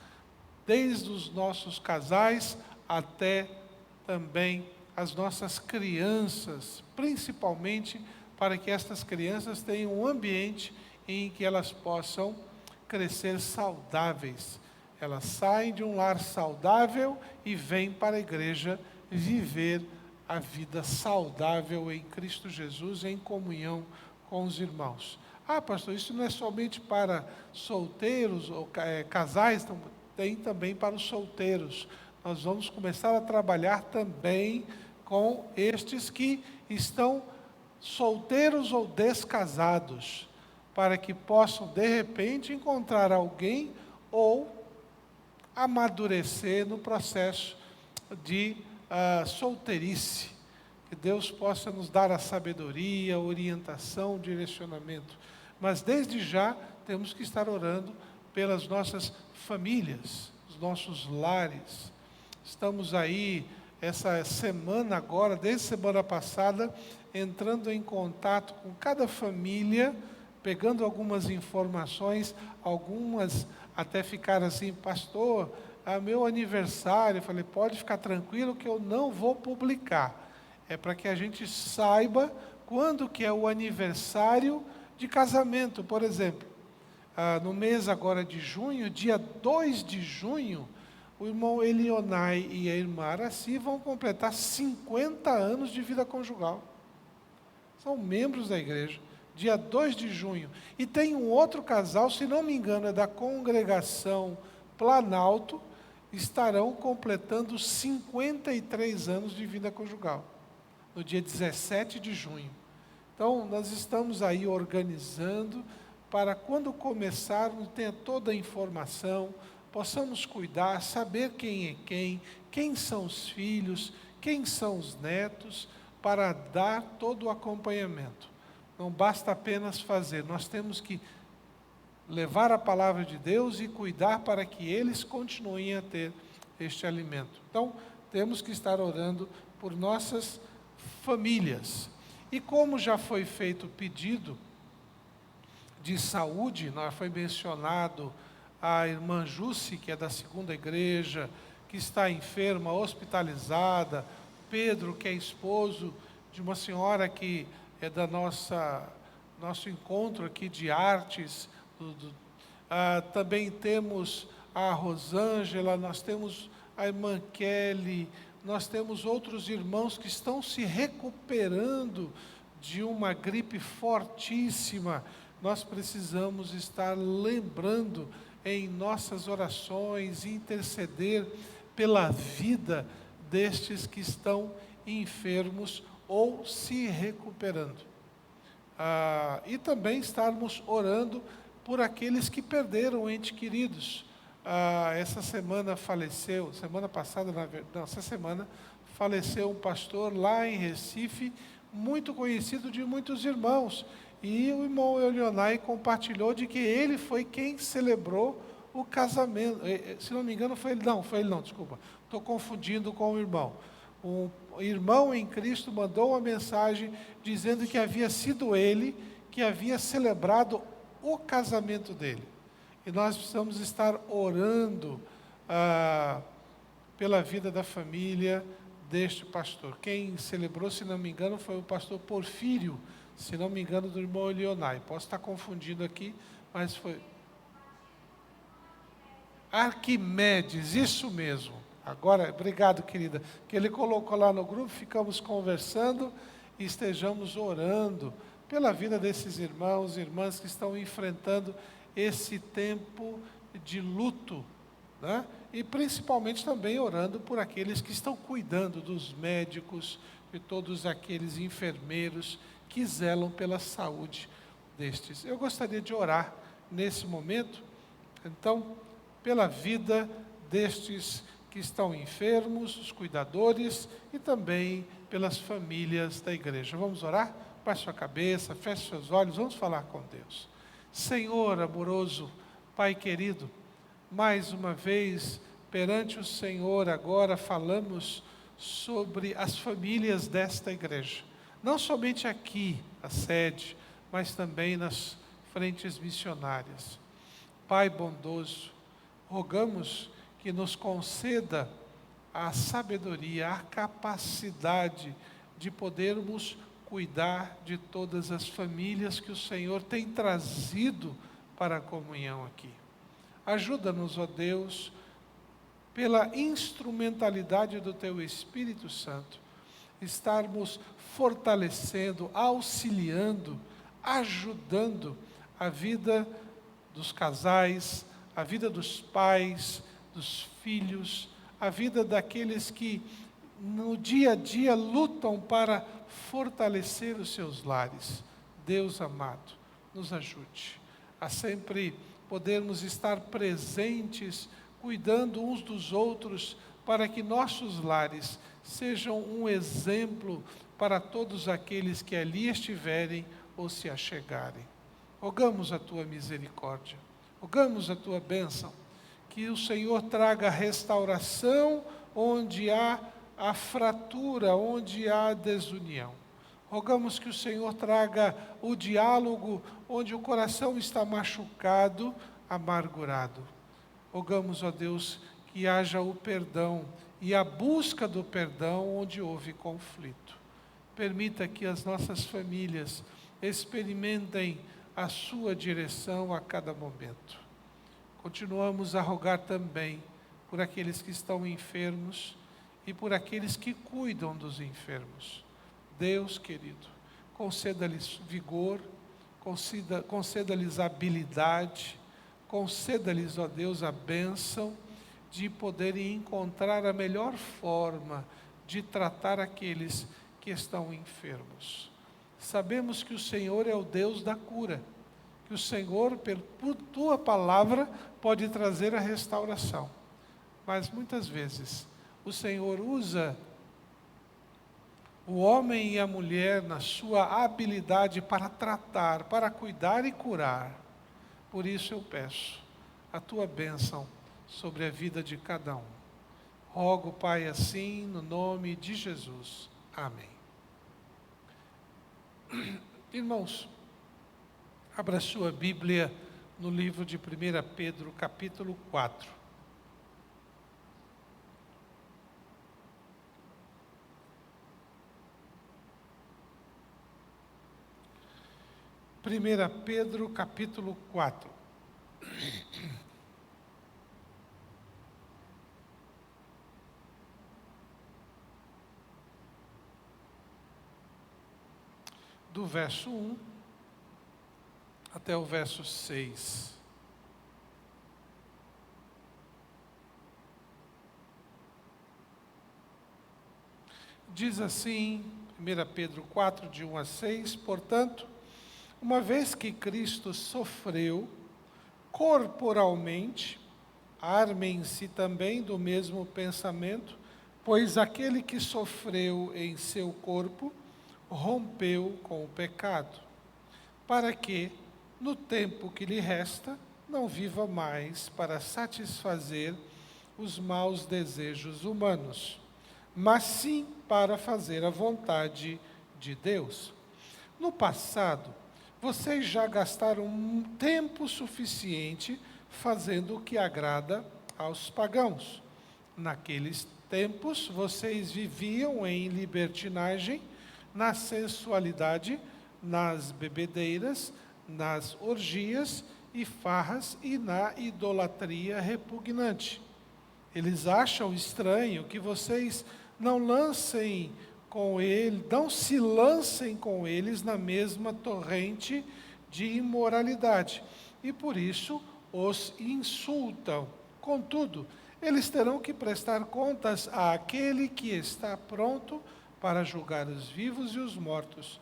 desde os nossos casais até também as nossas crianças, principalmente para que estas crianças tenham um ambiente em que elas possam crescer saudáveis. Elas saem de um lar saudável e vêm para a igreja viver a vida saudável em Cristo Jesus, em comunhão com os irmãos. Ah, pastor, isso não é somente para solteiros ou casais, tem também para os solteiros. Nós vamos começar a trabalhar também com estes que estão solteiros ou descasados, para que possam, de repente, encontrar alguém ou amadurecer no processo de solteirice. Que Deus possa nos dar a sabedoria, orientação, direcionamento. Mas desde já temos que estar orando pelas nossas famílias, os nossos lares. Estamos aí, essa semana agora, desde semana passada, entrando em contato com cada família, pegando algumas informações, algumas até ficaram assim, pastor, é meu aniversário. Eu falei, pode ficar tranquilo que eu não vou publicar. É para que a gente saiba quando que é o aniversário de casamento. Por exemplo, no mês agora de junho, dia 2 de junho, o irmão Elionai e a irmã Araci vão completar 50 anos de vida conjugal. São membros da igreja, dia 2 de junho. E tem um outro casal, se não me engano, é da congregação Planalto, estarão completando 53 anos de vida conjugal, no dia 17 de junho. Então, nós estamos aí organizando para quando começarmos, tenha toda a informação, possamos cuidar, saber quem é quem são os filhos, quem são os netos, para dar todo o acompanhamento. Não basta apenas fazer, nós temos que levar a palavra de Deus e cuidar para que eles continuem a ter este alimento. Então, temos que estar orando por nossas famílias. E como já foi feito o pedido de saúde, foi mencionado a irmã Jussi, que é da segunda igreja, que está enferma, hospitalizada, Pedro, que é esposo de uma senhora que é da nossa nosso encontro aqui de artes. Também temos a Rosângela, nós temos a irmã Kelly, nós temos outros irmãos que estão se recuperando de uma gripe fortíssima. Nós precisamos estar lembrando em nossas orações, interceder pela vida destes que estão enfermos ou se recuperando. E também estarmos orando por aqueles que perderam entes queridos. Essa semana faleceu, essa semana faleceu um pastor lá em Recife, muito conhecido de muitos irmãos. E o irmão Elionai compartilhou de que ele foi quem celebrou o casamento. Se não me engano, foi ele não, desculpa. Estou confundindo com o irmão. Um irmão em Cristo mandou uma mensagem dizendo que havia sido ele que havia celebrado o casamento dele. E nós precisamos estar orando pela vida da família deste pastor. Quem celebrou, se não me engano, foi o pastor Porfírio, se não me engano, do irmão Elionai. Posso estar confundindo aqui, mas foi Arquimedes, isso mesmo. Agora, obrigado, querida, que ele colocou lá no grupo, ficamos conversando e estejamos orando pela vida desses irmãos e irmãs que estão enfrentando esse tempo de luto, né? E principalmente também orando por aqueles que estão cuidando dos médicos e todos aqueles enfermeiros que zelam pela saúde destes. Eu gostaria de orar nesse momento, então, pela vida destes que estão enfermos, os cuidadores e também pelas famílias da igreja. Vamos orar? Baixe sua cabeça, feche seus olhos, vamos falar com Deus. Senhor amoroso, Pai querido, mais uma vez, perante o Senhor, agora falamos sobre as famílias desta igreja. Não somente aqui, a sede, mas também nas frentes missionárias. Pai bondoso, rogamos que nos conceda a sabedoria, a capacidade de podermos cuidar de todas as famílias que o Senhor tem trazido para a comunhão aqui. Ajuda-nos, ó Deus, pela instrumentalidade do Teu Espírito Santo, estarmos fortalecendo, auxiliando, ajudando a vida dos casais, a vida dos pais, dos filhos, a vida daqueles que no dia a dia lutam para fortalecer os seus lares. Deus amado, nos ajude a sempre podermos estar presentes, cuidando uns dos outros, para que nossos lares sejam um exemplo para todos aqueles que ali estiverem ou se achegarem. Rogamos a Tua misericórdia, rogamos a Tua bênção, que o Senhor traga restauração onde há a fratura, onde há a desunião. Rogamos que o Senhor traga o diálogo onde o coração está machucado, amargurado. Rogamos, ó Deus, que haja o perdão e a busca do perdão onde houve conflito. Permita que as nossas famílias experimentem a sua direção a cada momento. Continuamos a rogar também por aqueles que estão enfermos e por aqueles que cuidam dos enfermos. Deus querido, conceda-lhes vigor, conceda-lhes habilidade, conceda-lhes, ó Deus, a bênção de poderem encontrar a melhor forma de tratar aqueles que estão enfermos. Sabemos que o Senhor é o Deus da cura, que o Senhor, por Tua palavra, pode trazer a restauração. Mas muitas vezes o Senhor usa o homem e a mulher na sua habilidade para tratar, para cuidar e curar. Por isso eu peço a Tua bênção sobre a vida de cada um. Rogo, Pai, assim, no nome de Jesus. Amém. Irmãos, abra sua Bíblia no livro de 1 Pedro, capítulo 4. 1 Pedro capítulo 4. Do verso 1 até o verso 6. Diz assim, 1 Pedro 4, de 1 a 6, portanto, uma vez que Cristo sofreu corporalmente, armem-se também do mesmo pensamento, pois aquele que sofreu em seu corpo rompeu com o pecado, para que, no tempo que lhe resta, não viva mais para satisfazer os maus desejos humanos, mas sim para fazer a vontade de Deus. No passado, vocês já gastaram um tempo suficiente fazendo o que agrada aos pagãos. Naqueles tempos, vocês viviam em libertinagem, na sensualidade, nas bebedeiras, nas orgias e farras e na idolatria repugnante. Eles acham estranho que vocês não se lancem com eles na mesma torrente de imoralidade, e por isso os insultam. Contudo, eles terão que prestar contas àquele que está pronto para julgar os vivos e os mortos.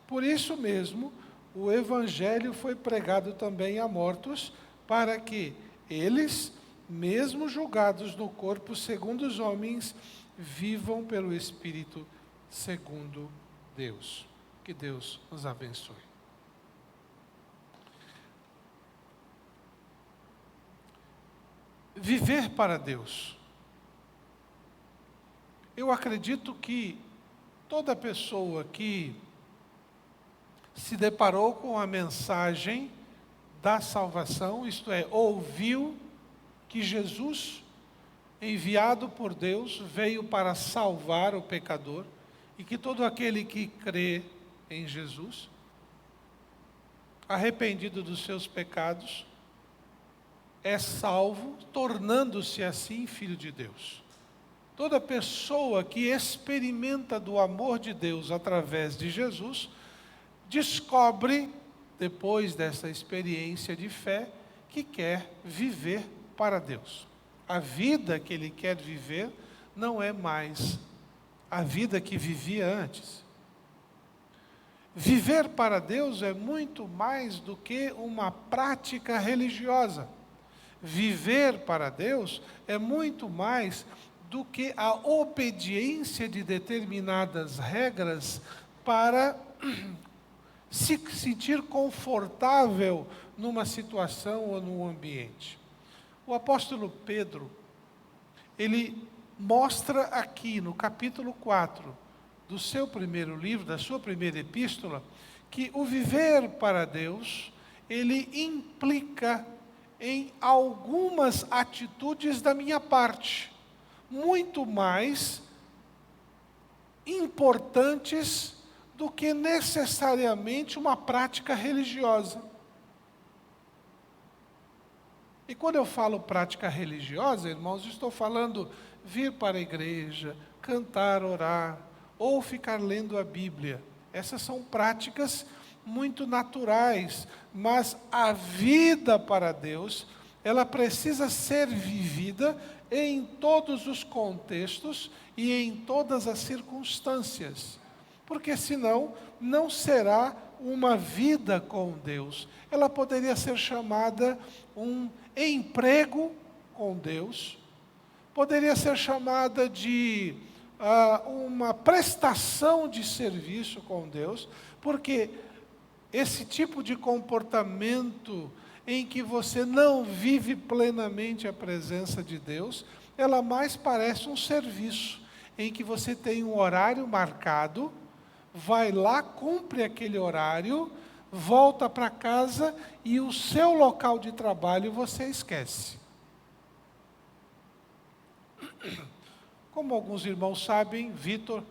Por isso mesmo, o Evangelho foi pregado também a mortos, para que eles, mesmo julgados no corpo segundo os homens, vivam pelo Espírito segundo Deus. Que Deus nos abençoe. Viver para Deus. Eu acredito que toda pessoa que se deparou com a mensagem da salvação, isto é, ouviu que Jesus, enviado por Deus, veio para salvar o pecador, e que todo aquele que crê em Jesus, arrependido dos seus pecados, é salvo, tornando-se assim filho de Deus. Toda pessoa que experimenta do amor de Deus através de Jesus, descobre, depois dessa experiência de fé, que quer viver para Deus. A vida que ele quer viver não é mais a vida que vivia antes. Viver para Deus é muito mais do que uma prática religiosa. Viver para Deus é muito mais do que a obediência de determinadas regras para se sentir confortável numa situação ou num ambiente. O apóstolo Pedro, ele mostra aqui no capítulo 4 do seu primeiro livro, da sua primeira epístola, que o viver para Deus, ele implica em algumas atitudes da minha parte, muito mais importantes do que necessariamente uma prática religiosa. E quando eu falo prática religiosa, irmãos, estou falando vir para a igreja, cantar, orar, ou ficar lendo a Bíblia. Essas são práticas muito naturais, mas a vida para Deus, ela precisa ser vivida em todos os contextos e em todas as circunstâncias, porque senão não será uma vida com Deus. Ela poderia ser chamada um emprego com Deus, poderia ser chamada de uma prestação de serviço com Deus, porque esse tipo de comportamento em que você não vive plenamente a presença de Deus, ela mais parece um serviço, em que você tem um horário marcado, vai lá, cumpre aquele horário, volta para casa e o seu local de trabalho você esquece. Como alguns irmãos sabem, Vitor,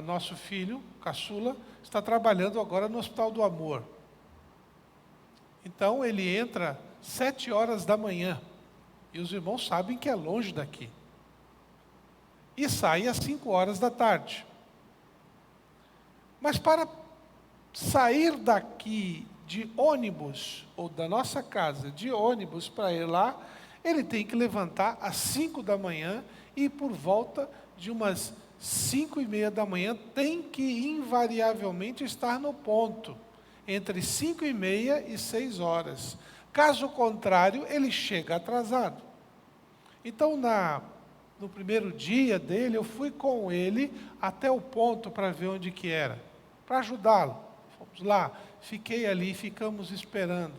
nosso filho, caçula, está trabalhando agora no Hospital do Amor. Então ele entra 7 horas da manhã, e os irmãos sabem que é longe daqui, e sai às 5 horas da tarde. Mas para sair daqui de ônibus, ou da nossa casa de ônibus para ir lá, ele tem que levantar às 5 da manhã, e por volta de umas 5:30 da manhã tem que invariavelmente estar no ponto, entre 5:30 e 6 horas. Caso contrário, ele chega atrasado. Então, no primeiro dia dele, eu fui com ele até o ponto para ver onde que era, para ajudá-lo. Fomos lá, fiquei ali, ficamos esperando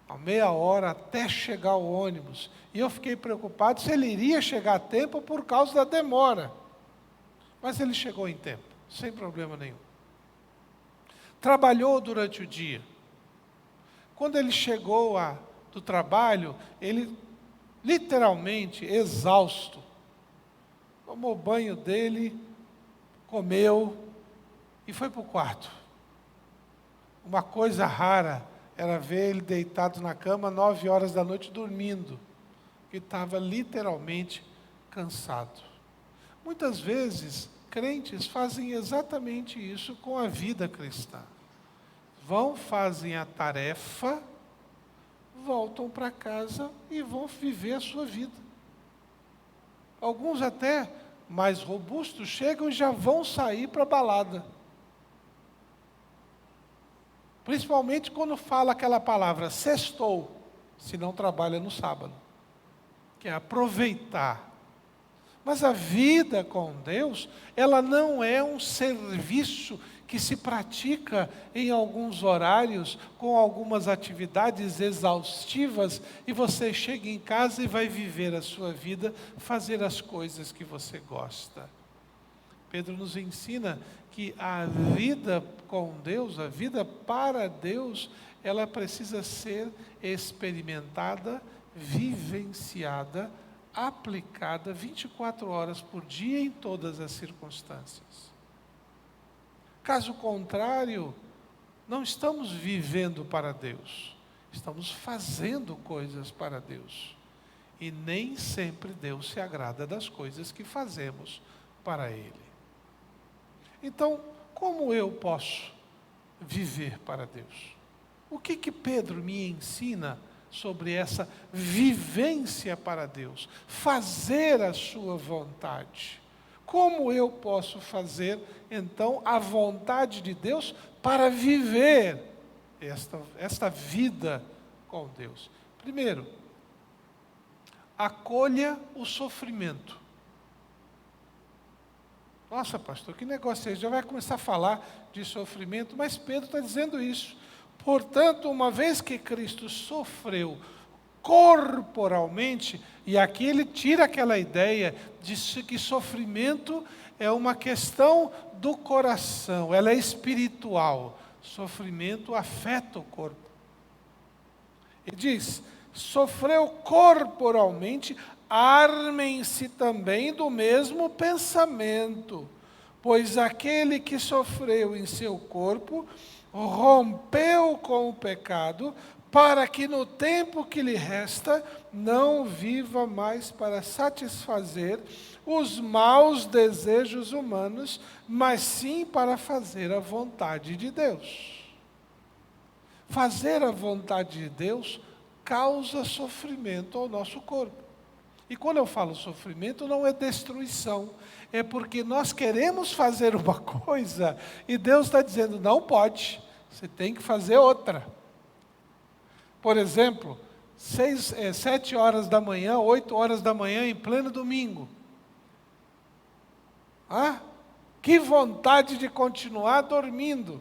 a meia hora até chegar o ônibus. E eu fiquei preocupado se ele iria chegar a tempo por causa da demora. Mas ele chegou em tempo, sem problema nenhum. Trabalhou durante o dia. Quando ele chegou do trabalho, ele literalmente exausto, tomou banho dele, comeu e foi para o quarto. Uma coisa rara era ver ele deitado na cama 9 horas da noite dormindo, que estava literalmente cansado. Muitas vezes, crentes fazem exatamente isso com a vida cristã. Fazem a tarefa, voltam para casa e vão viver a sua vida. Alguns até mais robustos chegam e já vão sair para a balada. Principalmente quando fala aquela palavra, sextou, se não trabalha no sábado, que é aproveitar. Mas a vida com Deus, ela não é um serviço que se pratica em alguns horários, com algumas atividades exaustivas, e você chega em casa e vai viver a sua vida, fazer as coisas que você gosta. Pedro nos ensina que a vida com Deus, a vida para Deus, ela precisa ser experimentada, vivenciada, aplicada 24 horas por dia em todas as circunstâncias. Caso contrário, não estamos vivendo para Deus, estamos fazendo coisas para Deus. E nem sempre Deus se agrada das coisas que fazemos para Ele. Então, como eu posso viver para Deus? O que Pedro me ensina sobre essa vivência para Deus? Fazer a sua vontade. Como eu posso fazer, então, a vontade de Deus para viver esta vida com Deus? Primeiro, acolha o sofrimento. Nossa, pastor, que negócio é esse? Já vai começar a falar de sofrimento, mas Pedro está dizendo isso. Portanto, uma vez que Cristo sofreu corporalmente, e aqui ele tira aquela ideia de que sofrimento é uma questão do coração, ela é espiritual. Sofrimento afeta o corpo. Ele diz, sofreu corporalmente, armem-se também do mesmo pensamento, pois aquele que sofreu em seu corpo, rompeu com o pecado, para que no tempo que lhe resta, não viva mais para satisfazer os maus desejos humanos, mas sim para fazer a vontade de Deus. Fazer a vontade de Deus causa sofrimento ao nosso corpo. E quando eu falo sofrimento, não é destruição, é porque nós queremos fazer uma coisa e Deus está dizendo, não pode, você tem que fazer outra. Por exemplo, 7 horas da manhã, 8 horas da manhã, em pleno domingo. Que vontade de continuar dormindo,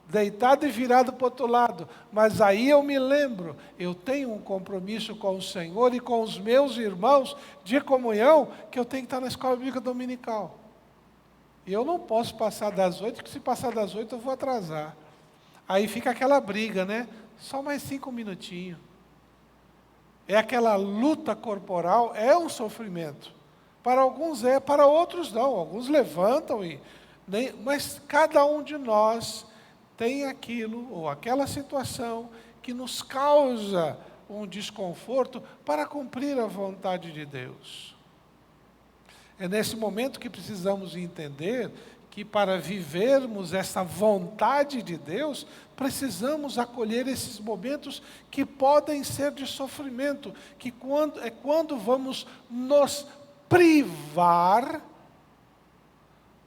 deitado e virado para o outro lado. Mas aí eu me lembro, eu tenho um compromisso com o Senhor e com os meus irmãos de comunhão, que eu tenho que estar na escola bíblica dominical. E eu não posso passar das 8, porque se passar das 8 eu vou atrasar. Aí fica aquela briga, né? Só mais 5 minutinhos. É aquela luta corporal, é um sofrimento. Para alguns é, para outros não. Alguns levantam, mas cada um de nós tem aquilo ou aquela situação que nos causa um desconforto para cumprir a vontade de Deus. É nesse momento que precisamos entender que para vivermos essa vontade de Deus, precisamos acolher esses momentos que podem ser de sofrimento, que quando vamos nos privar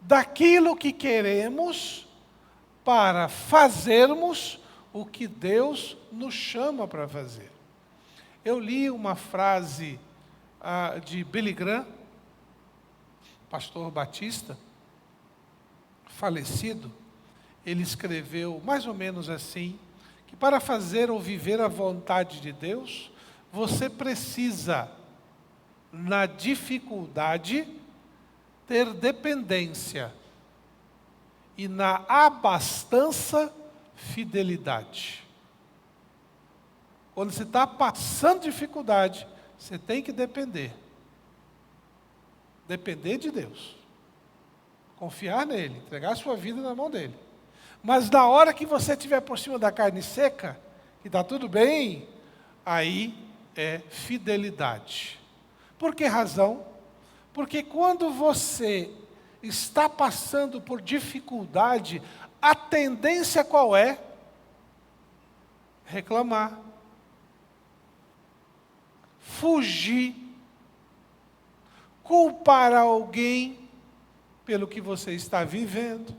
daquilo que queremos para fazermos o que Deus nos chama para fazer. Eu li uma frase de Billy Graham, pastor batista, falecido. Ele escreveu mais ou menos assim, que para fazer ou viver a vontade de Deus, você precisa, na dificuldade, ter dependência, e na abastança, fidelidade. Quando você está passando dificuldade, você tem que depender. Depender de Deus. Confiar nele, entregar a sua vida na mão dele. Mas na hora que você estiver por cima da carne seca, que está tudo bem, aí é fidelidade. Por que razão? Porque quando você está passando por dificuldade, a tendência qual é? Reclamar. Fugir. Culpar alguém pelo que você está vivendo.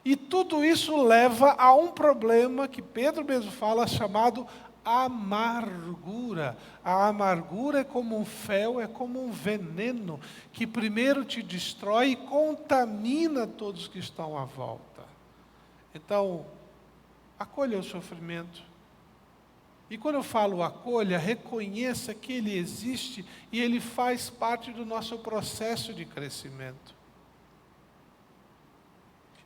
E tudo isso leva a um problema que Pedro mesmo fala, chamado amargura. A amargura é como um fel, é como um veneno, que primeiro te destrói e contamina todos que estão à volta. Então, acolha o sofrimento. E quando eu falo acolha, reconheça que ele existe e ele faz parte do nosso processo de crescimento.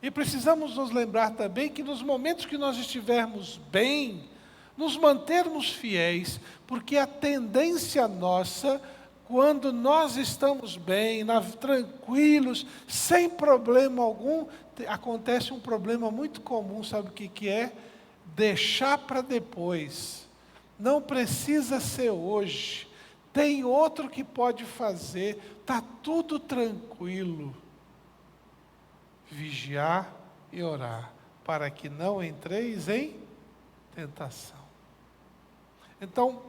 E precisamos nos lembrar também que nos momentos que nós estivermos bem, nos mantermos fiéis, porque a tendência nossa, quando nós estamos bem, tranquilos, sem problema algum, acontece um problema muito comum, sabe o que é? Deixar para depois. Não precisa ser hoje. Tem outro que pode fazer. Está tudo tranquilo. Vigiar e orar, para que não entreis em tentação. Então,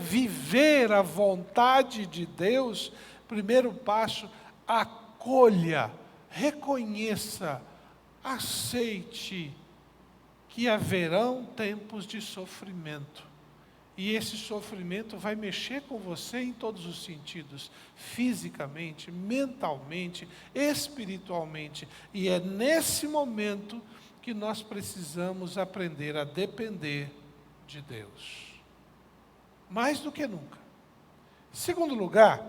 viver a vontade de Deus, primeiro passo, acolha, reconheça, aceite que haverão tempos de sofrimento. E esse sofrimento vai mexer com você em todos os sentidos, fisicamente, mentalmente, espiritualmente. E é nesse momento que nós precisamos aprender a depender de Deus. Mais do que nunca. Segundo lugar,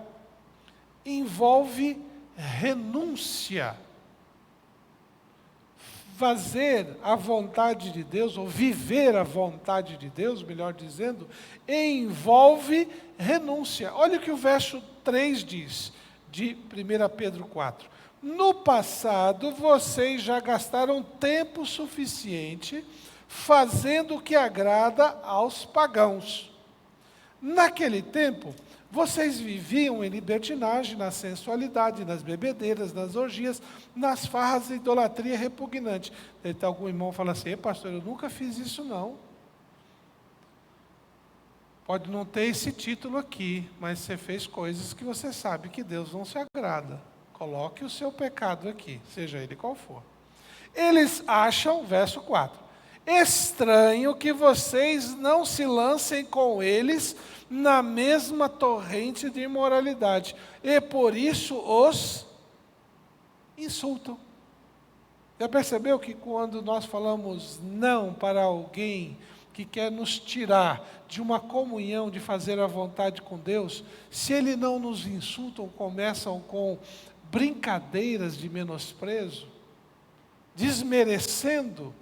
envolve renúncia. Fazer a vontade de Deus, ou viver a vontade de Deus, melhor dizendo, envolve renúncia. Olha o que o verso 3 diz, de 1 Pedro 4. No passado, vocês já gastaram tempo suficiente fazendo o que agrada aos pagãos. Naquele tempo, vocês viviam em libertinagem, na sensualidade, nas bebedeiras, nas orgias, nas farras e idolatria repugnante. Então, algum irmão fala assim: pastor, eu nunca fiz isso não. Pode não ter esse título aqui, mas você fez coisas que você sabe que Deus não se agrada. Coloque o seu pecado aqui, seja ele qual for. Eles acham, verso 4, estranho que vocês não se lancem com eles na mesma torrente de imoralidade, e por isso os insultam. Já percebeu que quando nós falamos não para alguém que quer nos tirar de uma comunhão de fazer a vontade com Deus, se ele não nos insultam, começam com brincadeiras de menosprezo, desmerecendo,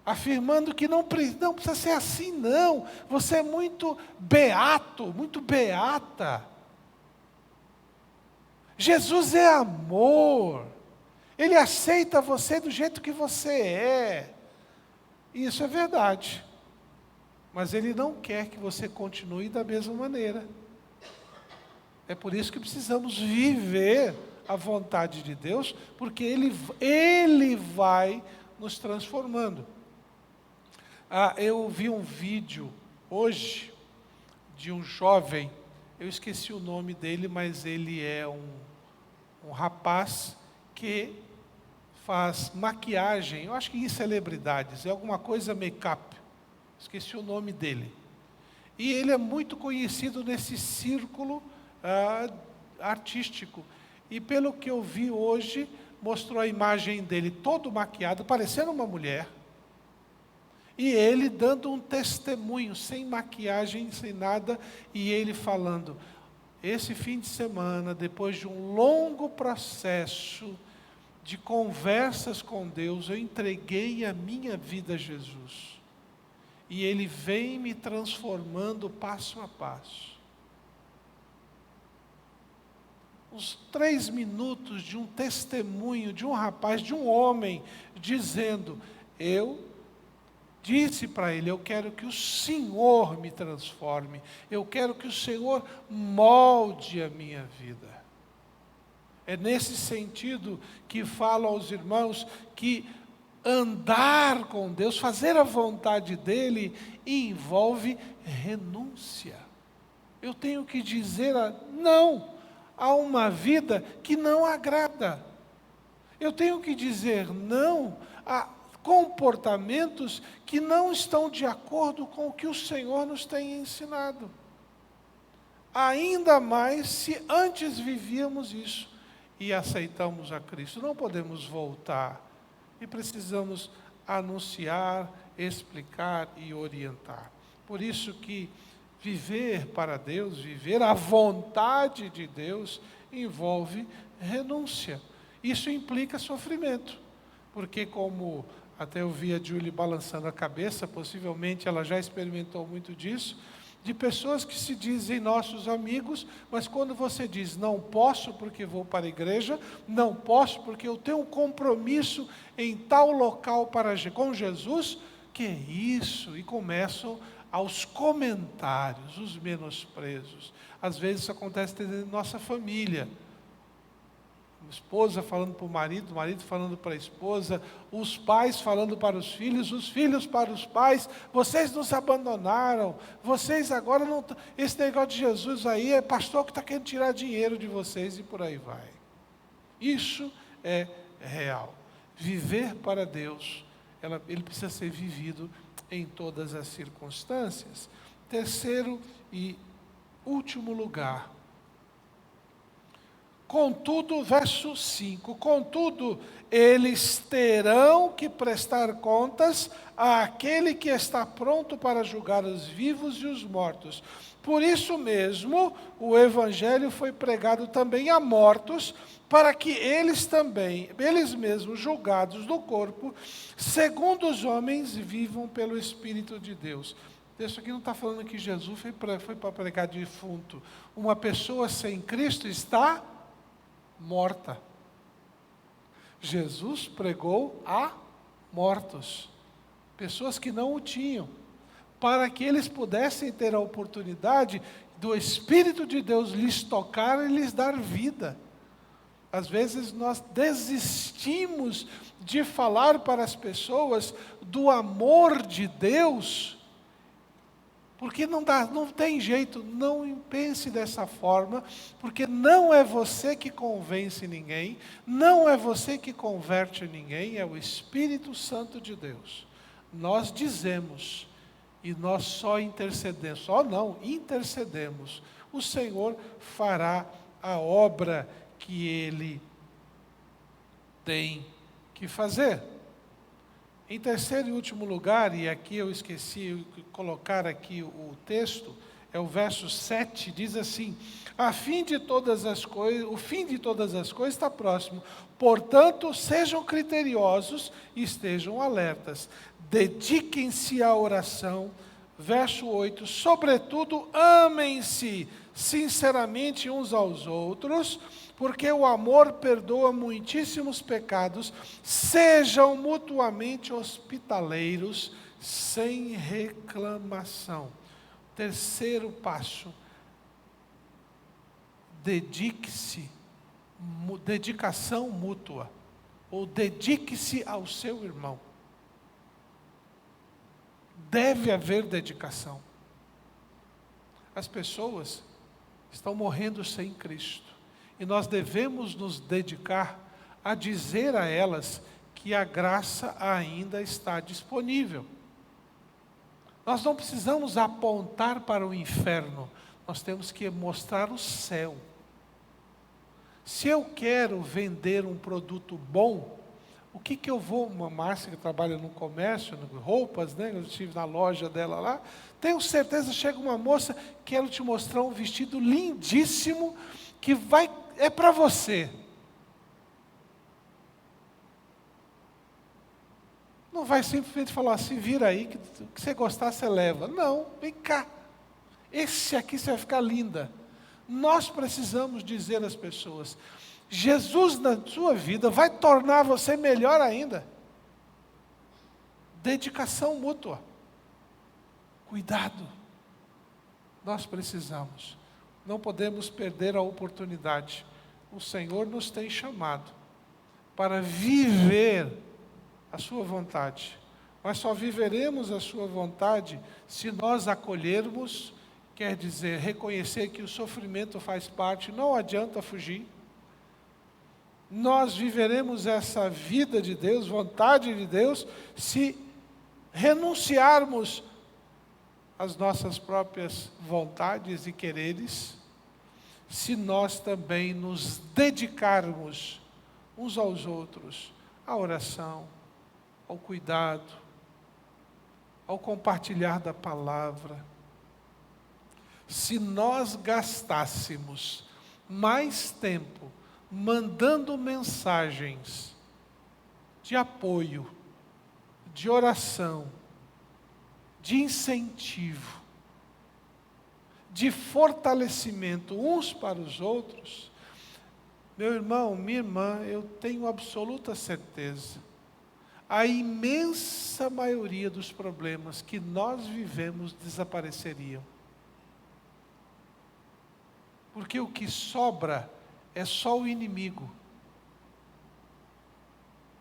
afirmando que não precisa ser assim, não. Você é muito beato, muito beata. Jesus é amor. Ele aceita você do jeito que você é. Isso é verdade. Mas Ele não quer que você continue da mesma maneira. É por isso que precisamos viver a vontade de Deus, porque Ele vai nos transformando. Eu vi um vídeo hoje de um jovem, eu esqueci o nome dele, mas ele é um rapaz que faz maquiagem, eu acho que em celebridades, é alguma coisa make-up, esqueci o nome dele. E ele é muito conhecido nesse círculo artístico. E pelo que eu vi hoje, mostrou a imagem dele todo maquiado, parecendo uma mulher. E ele dando um testemunho, sem maquiagem, sem nada, e ele falando: esse fim de semana, depois de um longo processo de conversas com Deus, eu entreguei a minha vida a Jesus. E Ele vem me transformando passo a passo. Uns 3 minutos de um testemunho de um rapaz, de um homem, dizendo: eu disse para ele, eu quero que o Senhor me transforme, eu quero que o Senhor molde a minha vida. É nesse sentido que falo aos irmãos que andar com Deus, fazer a vontade dEle, envolve renúncia. Eu tenho que dizer não a uma vida que não agrada. Eu tenho que dizer não a comportamentos que não estão de acordo com o que o Senhor nos tem ensinado. Ainda mais se antes vivíamos isso e aceitamos a Cristo. Não podemos voltar e precisamos anunciar, explicar e orientar. Por isso que viver para Deus, viver a vontade de Deus, envolve renúncia. Isso implica sofrimento, porque como até eu vi a Julie balançando a cabeça, possivelmente ela já experimentou muito disso, de pessoas que se dizem nossos amigos, mas quando você diz, não posso porque vou para a igreja, não posso porque eu tenho um compromisso em tal local com Jesus, que é isso? E começam aos comentários, os menosprezos. Às vezes isso acontece dentro da nossa família. Esposa falando para o marido falando para a esposa, os pais falando para os filhos para os pais, vocês nos abandonaram, vocês agora não... Esse negócio de Jesus aí é pastor que está querendo tirar dinheiro de vocês e por aí vai. Isso é real. Viver para Deus, ele precisa ser vivido em todas as circunstâncias. Terceiro e último lugar. Contudo, verso 5, contudo, eles terão que prestar contas àquele que está pronto para julgar os vivos e os mortos. Por isso mesmo, o Evangelho foi pregado também a mortos, para que eles mesmos, julgados do corpo, segundo os homens, vivam pelo Espírito de Deus. Isso aqui não está falando que Jesus foi para pregar defunto. Uma pessoa sem Cristo está morta. Jesus pregou a mortos, pessoas que não o tinham, para que eles pudessem ter a oportunidade do Espírito de Deus lhes tocar e lhes dar vida. Às vezes nós desistimos de falar para as pessoas do amor de Deus, porque não tem jeito, não pense dessa forma, porque não é você que convence ninguém, não é você que converte ninguém, é o Espírito Santo de Deus. Nós dizemos, e nós só intercedemos, intercedemos. O Senhor fará a obra que Ele tem que fazer. Em terceiro e último lugar, e aqui eu esqueci de colocar aqui o texto, é o verso 7, diz assim: o fim de todas as coisas está próximo, portanto, sejam criteriosos e estejam alertas, dediquem-se à oração. Verso 8, sobretudo, amem-se, sinceramente uns aos outros, porque o amor perdoa muitíssimos pecados. Sejam mutuamente hospitaleiros, sem reclamação. Terceiro passo: dedique-se, dedicação mútua, ou dedique-se ao seu irmão. Deve haver dedicação. As pessoas estão morrendo sem Cristo, e nós devemos nos dedicar a dizer a elas que a graça ainda está disponível. Nós não precisamos apontar para o inferno, nós temos que mostrar o céu. Se eu quero vender um produto bom, o que eu vou... Uma Márcia que trabalha no comércio, roupas, né? Eu estive na loja dela lá. Tenho certeza, chega uma moça, quero te mostrar um vestido lindíssimo, que é para você. Não vai simplesmente falar assim, vira aí, que você gostar, você leva. Não, vem cá. Esse aqui você vai ficar linda. Nós precisamos dizer às pessoas, Jesus na sua vida vai tornar você melhor ainda. Dedicação mútua. Cuidado. Nós precisamos. Não podemos perder a oportunidade. O Senhor nos tem chamado para viver a sua vontade. Mas só viveremos a sua vontade se nós acolhermos, quer dizer, reconhecer que o sofrimento faz parte, não adianta fugir. Nós viveremos essa vida de Deus, vontade de Deus, se renunciarmos às nossas próprias vontades e quereres, se nós também nos dedicarmos uns aos outros, à oração, ao cuidado, ao compartilhar da palavra. Se nós gastássemos mais tempo mandando mensagens de apoio, de oração, de incentivo, de fortalecimento uns para os outros, meu irmão, minha irmã, eu tenho absoluta certeza, a imensa maioria dos problemas que nós vivemos desapareceriam. Porque o que sobra é só o inimigo.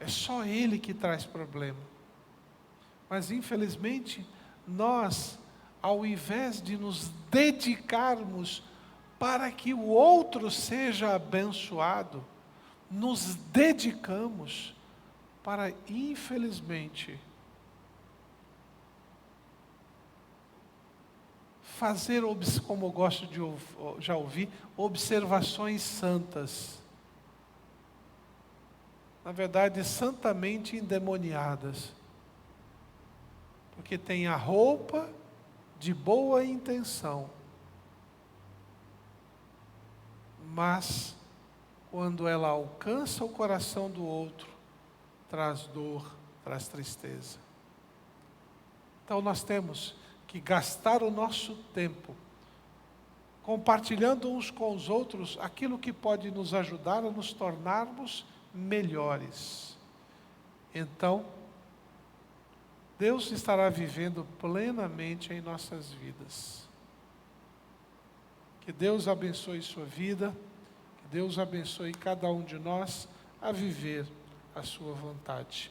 É só ele que traz problema. Mas, infelizmente, nós, ao invés de nos dedicarmos para que o outro seja abençoado, nos dedicamos para, infelizmente, fazer, como eu gosto de já ouvir, observações santas. Na verdade, santamente endemoniadas. Porque tem a roupa de boa intenção. Mas, quando ela alcança o coração do outro, traz dor, traz tristeza. Então nós temos que gastar o nosso tempo compartilhando uns com os outros aquilo que pode nos ajudar a nos tornarmos melhores. Então, Deus estará vivendo plenamente em nossas vidas. Que Deus abençoe sua vida, que Deus abençoe cada um de nós a viver a sua vontade.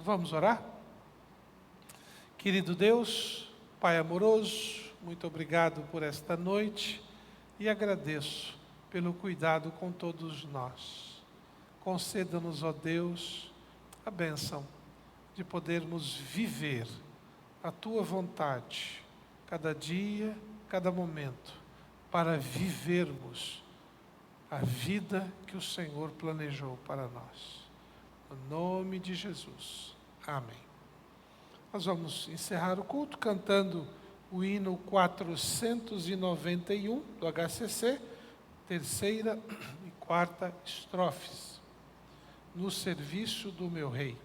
Vamos orar? Querido Deus, Pai amoroso, muito obrigado por esta noite e agradeço pelo cuidado com todos nós. Conceda-nos, ó Deus, a bênção de podermos viver a Tua vontade, cada dia, cada momento, para vivermos a vida que o Senhor planejou para nós. No nome de Jesus. Amém. Nós vamos encerrar o culto cantando o hino 491 do HCC, terceira e quarta estrofes. No serviço do meu Rei.